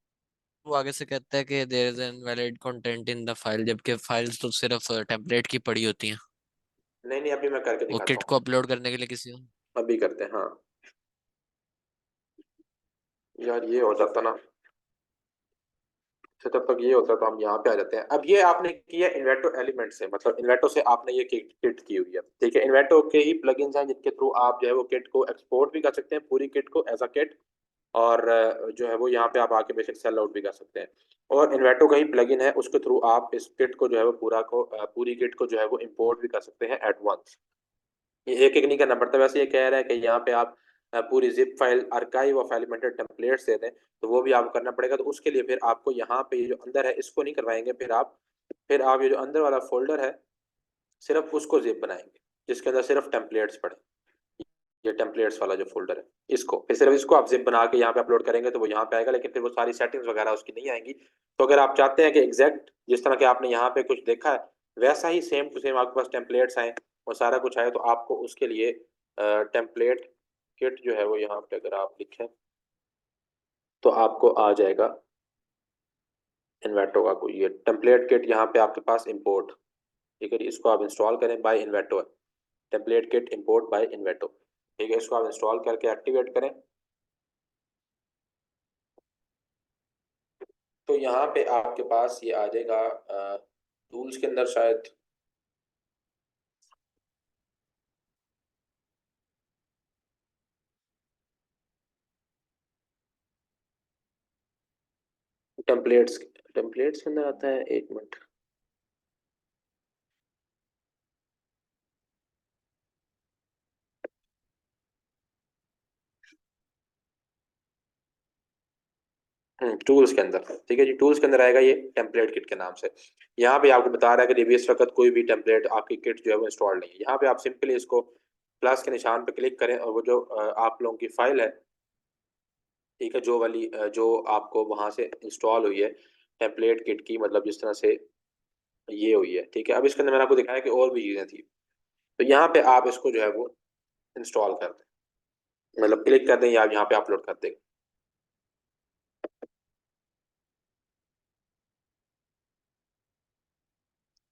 वो आगे से कहता है कि there is an valid content in the file, जबकि फाइल्स तो सिर्फ टेम्पलेट की पड़ी होती हैं। नहीं नहीं, अभी मैं करके वो दिखाता किट को अपलोड करने के लिए किसी हूँ, अभी करते हैं। हाँ यार ये हो जाता ना, तो तब तक ये होता तो हम यहाँ पे आ जाते हैं। अब ये आपने किया इन्वेटो एलिमेंट से, मतलब इन्वेटो से आपने ये किट की हुई है, ठीक है। इन्वेटो के ही प्लगइन्स हैं जिनके थ्रू आप जो है वो किट को एक्सपोर्ट भी कर सकते हैं, पूरी किट को एज अ किट, और जो है वो यहाँ पे आप आके बेसिक सेल आउट भी कर सकते हैं। और इन्वेटो का ही प्लगइन है, उसके थ्रू आप इस किट को जो है वो पूरी किट को जो है वो इम्पोर्ट भी कर सकते हैं एट वंस। ये एक एक नहीं करना पड़ता। वैसे ये कह रहा है कि यहाँ पे आप पूरी zip file archive of एलिमेंटेड templates देते हैं, तो वो भी आपको करना पड़ेगा। तो उसके लिए फिर आपको यहाँ पे ये जो अंदर है इसको नहीं करवाएंगे, फिर आप ये जो अंदर वाला फोल्डर है सिर्फ उसको जिप बनाएंगे, जिसके अंदर सिर्फ टेम्पलेट्स पड़े। ये टेम्पलेट्स वाला जो फोल्डर है इसको, फिर सिर्फ इसको आप जिप बना के यहाँ पे अपलोड करेंगे तो वो यहाँ पे आएगा, लेकिन फिर वो सारी सेटिंग्स वगैरह उसकी नहीं आएंगी। तो अगर आप चाहते हैं कि एग्जैक्ट जिस तरह के आपने यहाँ पे कुछ देखा है वैसा ही सेम टू सेम आपके पास टेम्पलेट्स आए और सारा कुछ आए, तो आपको उसके लिए टेम्पलेट किट जो है वो यहाँ पे अगर आप लिखें तो आपको आ जाएगा इन्वेटो का कोई ये टेम्पलेट किट यहाँ पे आपके पास इम्पोर्ट, ठीक है जी। इसको आप इंस्टॉल करें, बाय इन्वेटो है टेम्पलेट किट इम्पोर्ट बाय इन्वेटो, ठीक है। इसको आप इंस्टॉल करके एक्टिवेट करें तो यहाँ पे आपके पास ये आ जाएगा टूल्स के अंदर शायद, टेम्पलेट्स टेम्पलेट्स के अंदर आता है, एक मिनट। टूल्स के अंदर, ठीक है जी। टूल्स के अंदर आएगा ये टेम्पलेट किट के नाम से। यहाँ पे आपको बता रहा है कि अभी इस वक्त कोई भी टेम्पलेट आपकी किट जो है वो इंस्टॉल नहीं है। यहाँ पे आप सिंपली इसको प्लस के निशान पे क्लिक करें और वो जो आप लोगों की फाइल है, ठीक है, जो वाली जो आपको वहां से इंस्टॉल हुई है टेम्पलेट किट की, मतलब जिस तरह से ये हुई है, ठीक है। अब इसके अंदर मैंने आपको दिखाया कि और भी चीजें थी, तो यहाँ पे आप इसको जो है वो इंस्टॉल कर दें, मतलब क्लिक कर दें या आप यहाँ पे अपलोड कर दें।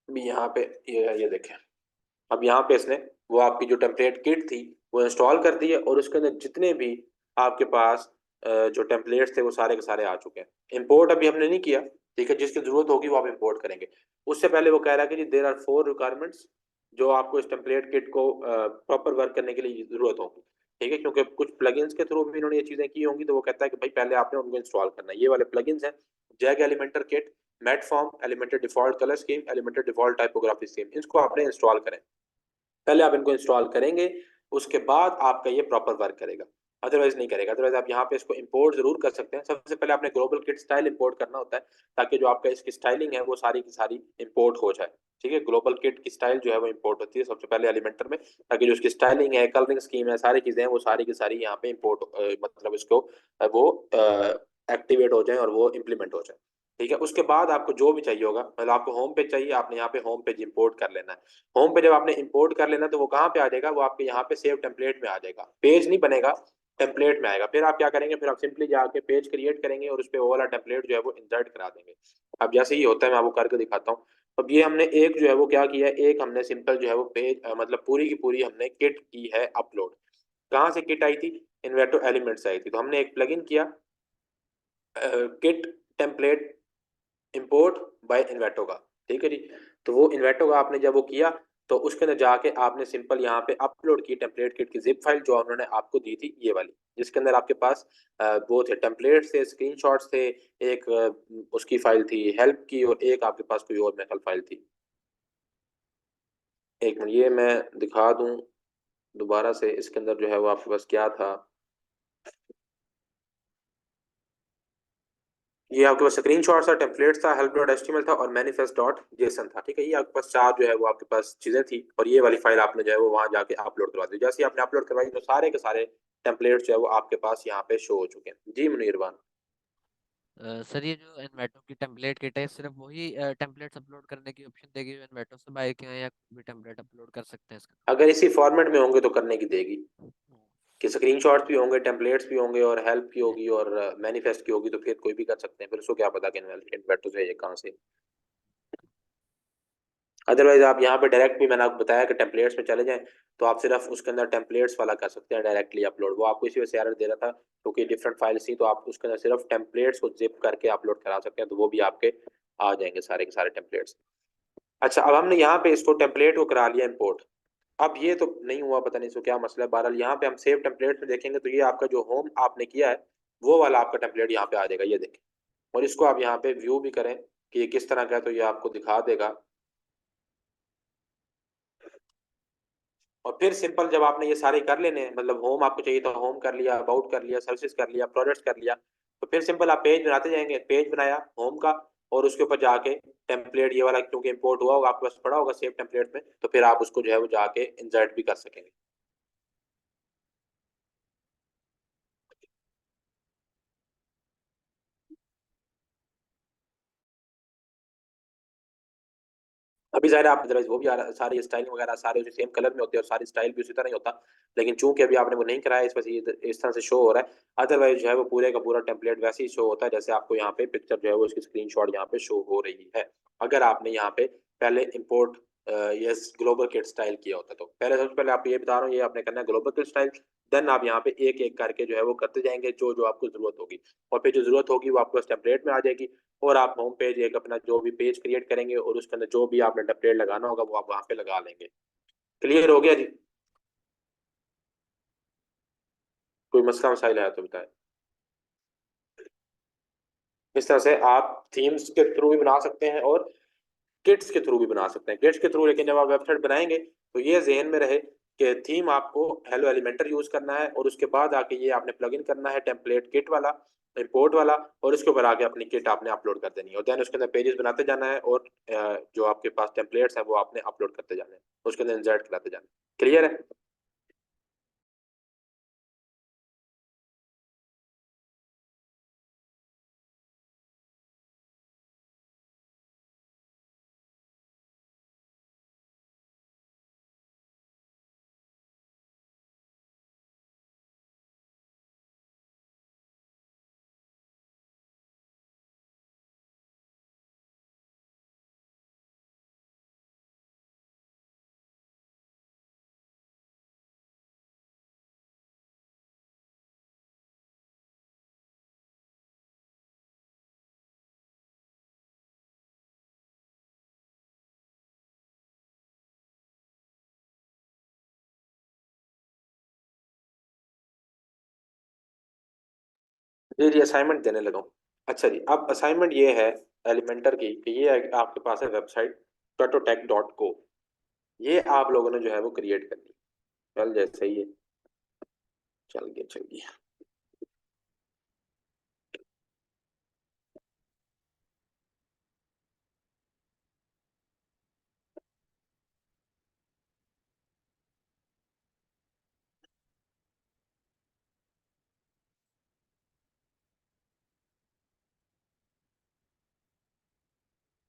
अभी यहाँ पे ये देखें, अब यहाँ पे इसने वो आपकी जो टेम्पलेट किट थी वो इंस्टॉल कर दी है, और उसके अंदर जितने भी आपके पास जो टेम्पलेट्स थे वो सारे के सारे आ चुके हैं। इंपोर्ट अभी हमने नहीं किया, ठीक है। जिसकी जरूरत होगी वो आप इंपोर्ट करेंगे। उससे पहले वो कह रहा है कि जी देयर आर 4 रिक्वायरमेंट्स जो आपको इस टेम्पलेट किट को प्रॉपर वर्क करने के लिए जरूरत होगी, ठीक है। क्योंकि कुछ प्लगइन्स के थ्रू भी इन्होंने ये चीजें की होंगी, तो वो कहता है कि भाई पहले आपने उनको इंस्टॉल करना है। ये वाले प्लगइन्स हैं जैग Elementor kit, MetForm, Elementor default colour scheme, Elementor default typography scheme, इसको आपने इंस्टॉल करें। पहले आप इनको इंस्टॉल करेंगे, उसके बाद आपका ये प्रॉपर वर्क करेगा, अदरवाइज नहीं करेगा। अदरवाइज आप यहाँ पे इसको इंपोर्ट जरूर कर सकते हैं। सबसे पहले आपने ग्लोबल किट स्टाइल इंपोर्ट करना होता है, ताकि जो आपका इसकी स्टाइलिंग है वो सारी की सारी इंपोर्ट हो जाए, ठीक है। ग्लोबल किट की स्टाइल जो है वो इंपोर्ट होती है सबसे पहले एलिमेंटर में, ताकि जो उसकी स्टाइलिंग है, कलरिंग स्कीम है, सारी चीजें हैं वो सारी की सारी यहाँ पे इंपोर्ट मतलब इसको वो एक्टिवेट हो जाए और वो इम्प्लीमेंट हो जाए, ठीक है। उसके बाद आपको जो भी चाहिए होगा, मतलब आपको होम पेज चाहिए, आपने यहाँ पे होम पेज इंपोर्ट कर लेना है। होम पे जब आपने इंपोर्ट कर लेना तो वो कहाँ पे आ जाएगा, वो आपके यहाँ पे सेव टेम्पलेट में आ जाएगा, पेज नहीं बनेगा, टेम्पलेट में आएगा। फिर आप क्या करेंगे, फिर आप सिंपली जाके पेज क्रिएट करेंगे और उस पर वो वाला टेम्पलेट जो है वो इंसर्ट करा देंगे। अब जैसे ही होता है मैं आपको करके दिखाता हूँ। अब ये हमने एक जो है वो क्या किया है, एक हमने सिंपल जो है वो पेज मतलब पूरी की पूरी हमने किट की है अपलोड। कहाँ से किट आई थी, इन्वेटो एलिमेंट से आई थी। तो हमने एक प्लगइन किया किट टेम्पलेट इंपोर्ट बाय इन्वेटो का, ठीक है जी। तो वो इन्वेटो का आपने जब वो किया तो उसके अंदर जाके आपने सिंपल यहाँ पे अपलोड की टेम्पलेट किट की जिप फाइल जो उन्होंने आपको दी थी, ये वाली, जिसके अंदर आपके पास वो थे टेम्पलेट्स थे, स्क्रीनशॉट्स थे, एक उसकी फाइल थी हेल्प की, और एक आपके पास कोई और मेकल फाइल थी। एक मिनट ये मैं दिखा दूं दोबारा से, इसके अंदर जो है वो आपके पास क्या था। ये आपके पास स्क्रीनशॉट था, टेम्पलेट था, हेल्प डॉट एचटीएमएल था और मैनिफेस्ट डॉट जेसन था, ठीक है। ये आपके पास चार जो है वो आपके पास चीजें थी, और ये वाली फाइल आपने जो है वो वहां जाके अपलोड करवा दी। जैसे ही आपने अपलोड करवाई तो सारे के सारे टेम्पलेट जो है वो आपके पास यहाँ पे शो हो चुके हैं। जी मुनीरबान। सर ये जो इन्वेटो की टेम्पलेट किट है सिर्फ वही टेम्पलेट्स अपलोड करने की ऑप्शन देगी जो इन्वेटो से बाय किए हैं, या कोई भी टेम्पलेट अपलोड कर सकते हैं इसका? अगर इसी फॉर्मेट में होंगे तो करने की देगी, कि स्क्रीनशॉट्स भी होंगे, टेम्पलेट्स भी होंगे और हेल्प की होगी और मैनिफेस्ट की होगी, तो फिर कोई भी कर सकते हैं, फिर उसको क्या पता कि इन्वर्टर से ये कहाँ से। अदरवाइज आप यहाँ पे डायरेक्ट भी, मैंने आपको बताया कि टेम्पलेट्स में चले जाएं तो आप सिर्फ उसके अंदर टेम्पलेट्स वाला कर सकते हैं डायरेक्टली अपलोड। वो आपको इसी वजह से एरर दे रहा था क्योंकि डिफरेंट फाइल्स थी, तो आप उसके अंदर सिर्फ टेम्पलेट्स को जिप करके अपलोड करा सकते हैं, तो वो भी आपके आ जाएंगे सारे के सारे टेम्पलेट्स। अच्छा, अब हमने यहाँ पे इसको टेम्पलेट को करा लिया इम्पोर्ट। अब ये तो नहीं हुआ, पता नहीं इसको क्या मसला है। बहरहाल यहाँ पे हम सेव टेम्पलेट में देखेंगे तो ये आपका जो होम आपने किया है वो वाला आपका टेम्पलेट यहाँ पे आ जाएगा, ये देखें। और इसको आप यहाँ पे व्यू भी करें कि ये किस तरह का है, तो ये आपको दिखा देगा। और फिर सिंपल जब आपने ये सारे कर लेने हैं, मतलब होम आपको चाहिए तो होम कर लिया, अबाउट कर लिया, सर्विसेज कर लिया, प्रोडक्ट्स कर लिया, तो फिर सिंपल आप पेज बनाते जाएंगे। पेज बनाया होम का और उसके ऊपर जाके टेम्पलेट ये वाला क्योंकि इंपोर्ट हुआ होगा आपके पास पड़ा होगा सेव टेम्पलेट में, तो फिर आप उसको जो है वो जाके इंसर्ट भी कर सकेंगे। अभी ज़ाहिर है आप अदरवाइज वो भी आ रहा, सारे स्टाइलिंग वगैरह सारे उसी सेम कलर में होते हैं और सारी स्टाइल भी उसी तरह ही होता, लेकिन चूंकि अभी आपने वो नहीं कराया इस वजह से ये इस तरह से शो हो रहा है। अदरवाइज जो है वो पूरे का पूरा टेम्पलेट वैसे ही शो होता है जैसे आपको यहाँ पे पिक्चर जो है वो उसकी स्क्रीनशॉट यहाँ पे शो हो रही है। अगर आपने यहाँ पे पहले इम्पोर्ट ये ग्लोबल किट स्टाइल किया होता, तो पहले सबसे पहले आपको ये बता रहा हूँ, ये आपने करना है ग्लोबल किट स्टाइल। देन आप यहाँ पे एक एक करके जो है वो करते जाएंगे जो जो आपको जरूरत होगी, और फिर जो जरूरत होगी वो आपको टेम्पलेट में आ जाएगी। और आप होम पेज एक अपना जो भी पेज क्रिएट करेंगे और उसके अंदर जो भी आपने टेम्पलेट लगाना होगा वो आप वहां पे लगा लेंगे। क्लियर हो गया जी? कोई मसला मसाइल है तो बताएं। इस तरह से आप थीम्स के थ्रू भी बना सकते हैं और किट्स के थ्रू भी बना सकते हैं। किट्स के थ्रू लेकिन जब आप वेबसाइट बनाएंगे तो ये जहन में रहे कि थीम आपको हेलो एलिमेंटर यूज करना है और उसके बाद आके ये आपने प्लगइन करना है टेम्पलेट किट वाला, इंपोर्ट वाला, और उसके ऊपर आके अपनी किट आपने अपलोड कर देनी है और देन उसके अंदर पेजेस बनाते जाना है और जो आपके पास टेम्पलेट्स हैं वो आपने अपलोड करते जाना है, उसके अंदर इंसर्ट कराते जाना है। क्लियर है? जी असाइनमेंट देने लगा हूँ। अच्छा जी, अब असाइनमेंट ये है एलिमेंटर की कि ये आपके पास है वेबसाइट टोटोटेक.co। ये आप लोगों ने जो है वो क्रिएट करनी। चल जैसे ही है, चल गया।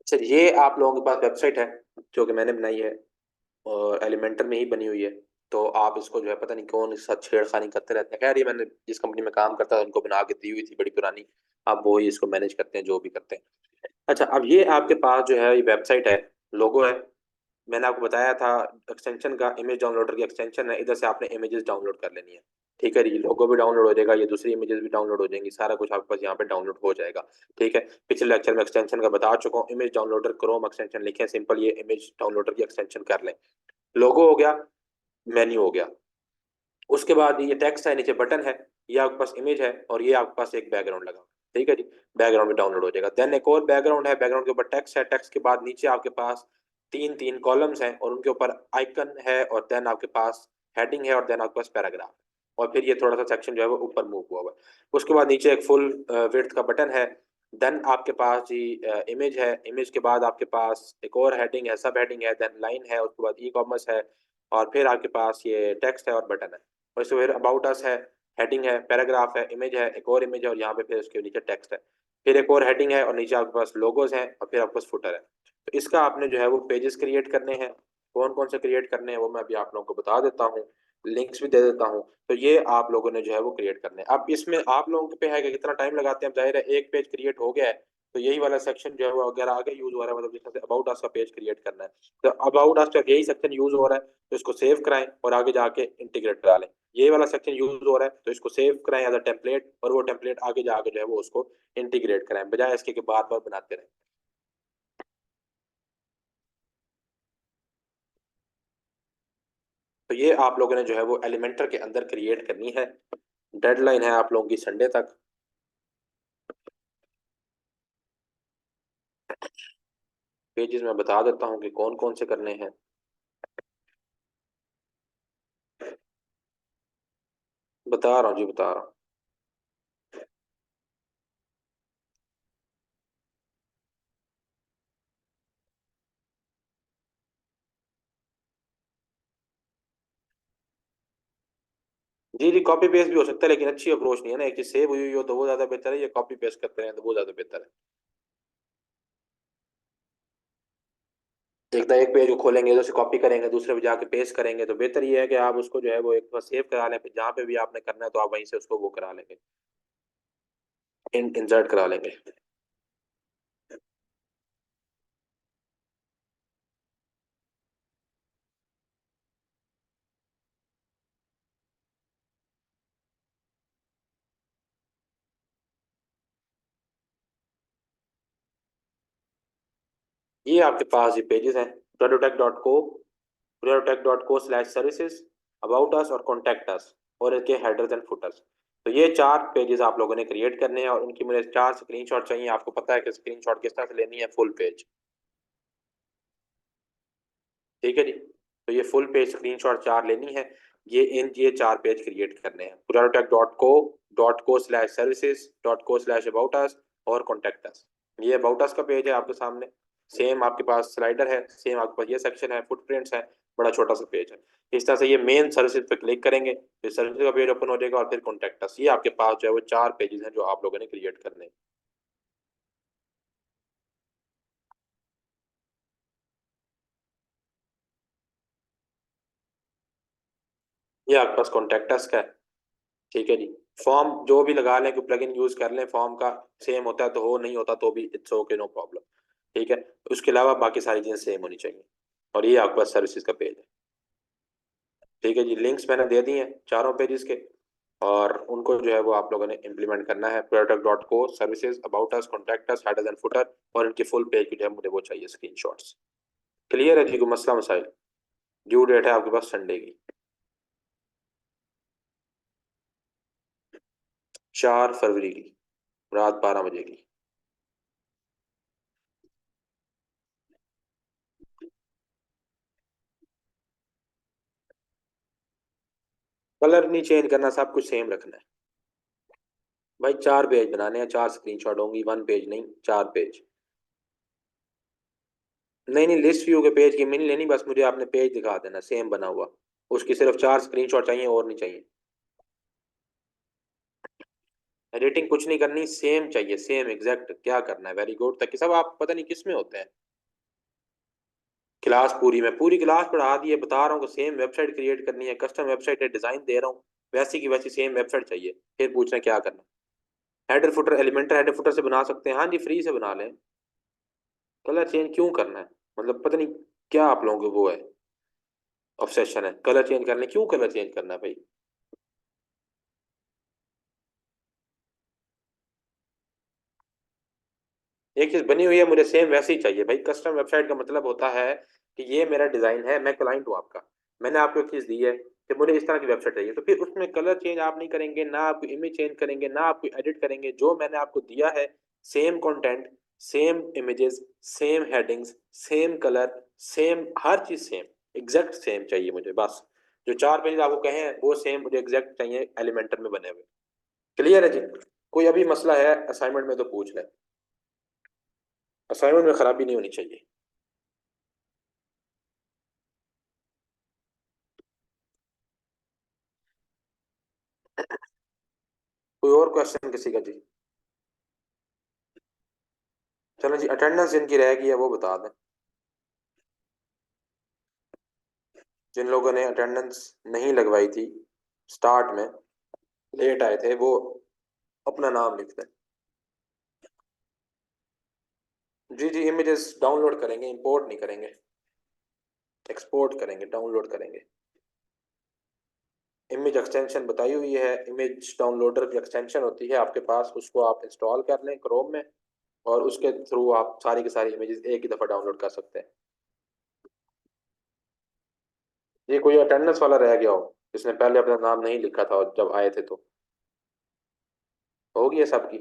अच्छा, ये आप लोगों के पास वेबसाइट है जो कि मैंने बनाई है और एलिमेंटर में ही बनी हुई है। तो आप इसको जो है पता नहीं कौन इसके साथ छेड़खानी करते रहते हैं। खैर ये मैंने जिस कंपनी में काम करता था उनको बना के दी हुई थी बड़ी पुरानी, अब वो ही इसको मैनेज करते हैं जो भी करते हैं। अच्छा, अब ये आपके पास जो है ये वेबसाइट है, लोगो है। मैंने आपको बताया था एक्सटेंशन का, इमेज डाउनलोडर की एक्सटेंशन है, इधर से आपने इमेजेस डाउनलोड कर लेनी है। ठीक है, ये लोगो भी डाउनलोड हो जाएगा, ये दूसरी इमेजेस भी डाउनलोड हो जाएंगी, सारा कुछ आपके पास यहाँ पे डाउनलोड हो जाएगा। ठीक है, पिछले लेक्चर में एक्सटेंशन का बता चुका हूँ। इमेज डाउनलोडर क्रोम एक्सटेंशन लिखें सिंपल, ये इमेज डाउनलोडर की एक्सटेंशन कर लें। लोगो हो गया, मेन्यू हो गया, उसके बाद ये टेक्स्ट है, नीचे बटन है, ये आपके पास इमेज है और ये आपके पास एक बैकग्राउंड लगा। ठीक है जी, बैकग्राउंड भी डाउनलोड हो जाएगा। देन एक और बैकग्राउंड है, बैकग्राउंड के ऊपर टेक्स्ट है, टेक्स्ट के बाद नीचे आपके पास तीन तीन कॉलम्स हैं और उनके ऊपर आइकन है और देन आपके पास हेडिंग है और देन आपके पास पैराग्राफ है और फिर ये थोड़ा सा सेक्शन जो है वो ऊपर मूव हुआ हुआ है। उसके बाद नीचे एक फुल विड्थ का बटन है। देन आपके पास जी इमेज है, इमेज के बाद आपके पास एक और हेडिंग है, सब हेडिंग है, देन लाइन है, उसके बाद ई कॉमर्स है और फिर आपके पास ये टेक्स्ट है और बटन है। और इसमें फिर अबाउट अस है, हेडिंग है, पैराग्राफ है, इमेज है, एक और इमेज है और यहाँ पे फिर उसके नीचे टेक्स्ट है, फिर एक और हेडिंग है और नीचे आपके पास लोगोज हैं और फिर आपके पास फुटर है। तो इसका आपने जो है वो पेजेस क्रिएट करने हैं। कौन कौन से क्रिएट करने हैं वो मैं अभी आप लोगों को बता देता हूँ। लिंक्स भी दे देता हूँ। तो ये आप लोगों ने जो है वो क्रिएट करने हैं। अब इसमें आप लोगों पे है कि कितना टाइम लगाते हैं। अब जाहिर है एक पेज क्रिएट हो गया है तो यही वाला सेक्शन जो है वो अगर आगे यूज हो रहा है, मतलब जैसे अबाउट अस का पेज क्रिएट करना है, तो अबाउट अस जब यही सेक्शन यूज हो रहा है तो इसको सेव कराएं और आगे जाके इंटीग्रेट करा लें। ये वाला सेक्शन यूज हो रहा है तो इसको सेव कराएं एज अ टेम्पलेट, और वो टेम्पलेट आगे जाके जो है वो उसको इंटीग्रेट कराएं, बजाय इसके कि बार बार बनाते रहें। तो ये आप लोगों ने जो है वो एलिमेंटर के अंदर क्रिएट करनी है। डेडलाइन है आप लोगों की संडे तक। पेजेस मैं बता देता हूँ कि कौन कौन से करने हैं। बता रहा हूँ जी, बता रहा हूँ। जी जी, कॉपी पेस्ट भी हो सकता है लेकिन अच्छी अप्रोच नहीं है ना। एक चीज सेव हुई हुई हो तो वो ज्यादा बेहतर है, या कॉपी पेस्ट करते हैं तो वो ज्यादा बेहतर है। एक पेज को खोलेंगे उधर से कॉपी करेंगे, दूसरे पे जाके पेस्ट करेंगे, तो बेहतर ये है कि आप उसको जो है वो एक बार सेव करा लें, फिर जहाँ पे भी आपने करना है तो आप वहीं से उसको वो करा लेंगे, इंसर्ट करा लेंगे। ये आपके पास ये पेजेस हैं, प्रोडोटेक.co, प्रोडोटेक.co/services, अबाउट अस और कॉन्टेक्ट अस, और इनके हेडर्स एंड फुटर्स। तो ये 4 पेजेस आप लोगों ने क्रिएट करने हैं और उनकी मुझे 4 स्क्रीनशॉट चाहिए। आपको पता है कि स्क्रीनशॉट किस तरह से लेनी है, फुल पेज। ठीक है जी, तो ये फुल पेज स्क्रीनशॉट 4 लेनी है। ये 4 पेज क्रिएट करने हैं, प्रोडोटेक.co.co/services, .co/about us और कॉन्टेक्ट अस। ये अबाउट अस का पेज है आपके सामने। सेम आपके पास स्लाइडर है, सेम आपके पास ये सेक्शन है, फुटप्रिंट्स है, बड़ा छोटा सा पेज है। इस तरह से ये मेन सर्विसेज पे क्लिक करेंगे, फिर सर्विसेज का पेज ओपन हो जाएगा और फिर कॉन्टेक्ट अस। ये आपके पास जो है वो 4 पेजेस हैं जो आप लोगों ने क्रिएट करने हैं। ये आपके पास कॉन्टेक्ट अस का है। ठीक है जी, फॉर्म जो भी लगा लें, कोई प्लगइन यूज कर लें फॉर्म का, सेम होता है तो हो, नहीं होता तो भी इट्स ओके, नो प्रॉब्लम। ठीक है, उसके अलावा बाकी सारी चीजें सेम होनी चाहिए। और ये आपके पास सर्विसेज का पेज है। ठीक है जी, लिंक्स मैंने दे दी हैं चारों पेजेस के, और उनको जो है वो आप लोगों ने इम्प्लीमेंट करना है। Product, services, about us, contact us, headers and footer, और इनकी फुल पेज की जो है मुझे वो चाहिए स्क्रीनशॉट्स। क्लियर है जी, कोई मसला मसाइल? ड्यू डेट है आपके पास संडे की, 4 फरवरी की, रात 12 बजे की। कलर नहीं चेंज करना, सब कुछ सेम रखना है भाई। 4 पेज बनाने हैं, 4 स्क्रीनशॉट होंगी, 1 पेज नहीं, 4 पेज। नहीं नहीं, लिस्ट व्यू के पेज की मिनी लेनी, बस मुझे आपने पेज दिखा देना सेम बना हुआ, उसकी सिर्फ 4 स्क्रीनशॉट चाहिए और नहीं चाहिए। एडिटिंग कुछ नहीं करनी, सेम चाहिए, सेम एग्जैक्ट। क्या करना है, वेरी गुड। तक सब आप पता नहीं किस में होते हैं। क्लास पूरी, मैं पूरी क्लास पढ़ा दी है, बता रहा हूँ कि सेम वेबसाइट क्रिएट करनी है, कस्टम वेबसाइट है, डिजाइन दे रहा हूँ, वैसी की वैसी सेम वेबसाइट चाहिए। फिर पूछ रहे हैं क्या करना। Header footer, Elementor header footer से बना सकते हैं, हाँ जी, फ्री से बना लें। कलर चेंज क्यों करना है, मतलब पता नहीं क्या आप लोगों को वो है, ऑब्सेशन है कलर चेंज करने। क्यों कलर चेंज करना है भाई? एक चीज बनी हुई है, मुझे सेम वैसे ही चाहिए भाई। कस्टम वेबसाइट का मतलब होता है कि ये मेरा डिजाइन है, मैं क्लाइंट हूँ आपका, मैंने आपको एक चीज दी है कि मुझे इस तरह की वेबसाइट चाहिए, तो फिर उसमें कलर चेंज आप नहीं करेंगे, ना आपको इमेज चेंज करेंगे, ना आपको एडिट करेंगे। जो मैंने आपको दिया है, same content, same images, same headings, same colour, same हर चीज सेम, एग्जैक्ट सेम चाहिए मुझे बस। जो 4 पेज आपको कहे हैं वो सेम मुझे एग्जैक्ट चाहिए, एलिमेंटर में बने हुए। क्लियर है जी? कोई अभी मसला है असाइनमेंट में तो पूछ लें, असाइनमेंट में खराबी नहीं होनी चाहिए। कोई और क्वेश्चन किसी का जी? चलो जी, अटेंडेंस जिनकी रह गई है वो बता दें। जिन लोगों ने अटेंडेंस नहीं लगवाई थी स्टार्ट में, लेट आए थे, वो अपना नाम लिख दें। जी जी, इमेजेस डाउनलोड करेंगे, इंपोर्ट नहीं करेंगे, एक्सपोर्ट करेंगे, डाउनलोड करेंगे। इमेज एक्सटेंशन बताई हुई है, इमेज डाउनलोडर की एक्सटेंशन होती है आपके पास, उसको आप इंस्टॉल कर लें क्रोम में, और उसके थ्रू आप सारी की सारी इमेजेस एक ही दफ़ा डाउनलोड कर सकते हैं। ये कोई अटेंडेंस वाला रह गया हो जिसने पहले अपना नाम नहीं लिखा था और जब आए थे, तो होगी है सबकी।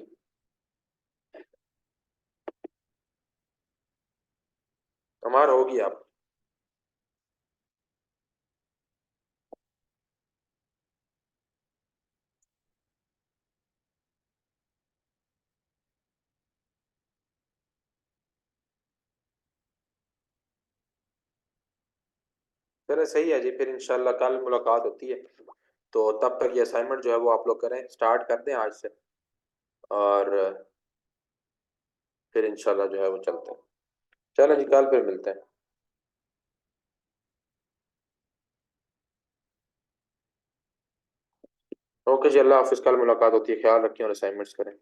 हमारा होगी आप। चलो सही है जी, फिर इंशाल्लाह कल मुलाकात होती है, तो तब तक ये असाइनमेंट जो है वो आप लोग करें, स्टार्ट कर दें आज से, और फिर इंशाल्लाह जो है वो चलते हैं। चलो जी, कल फिर मिलते हैं। ओके जी, अल्लाह हाफिज़, कल मुलाकात होती है, ख्याल रखें और असाइनमेंट्स करें।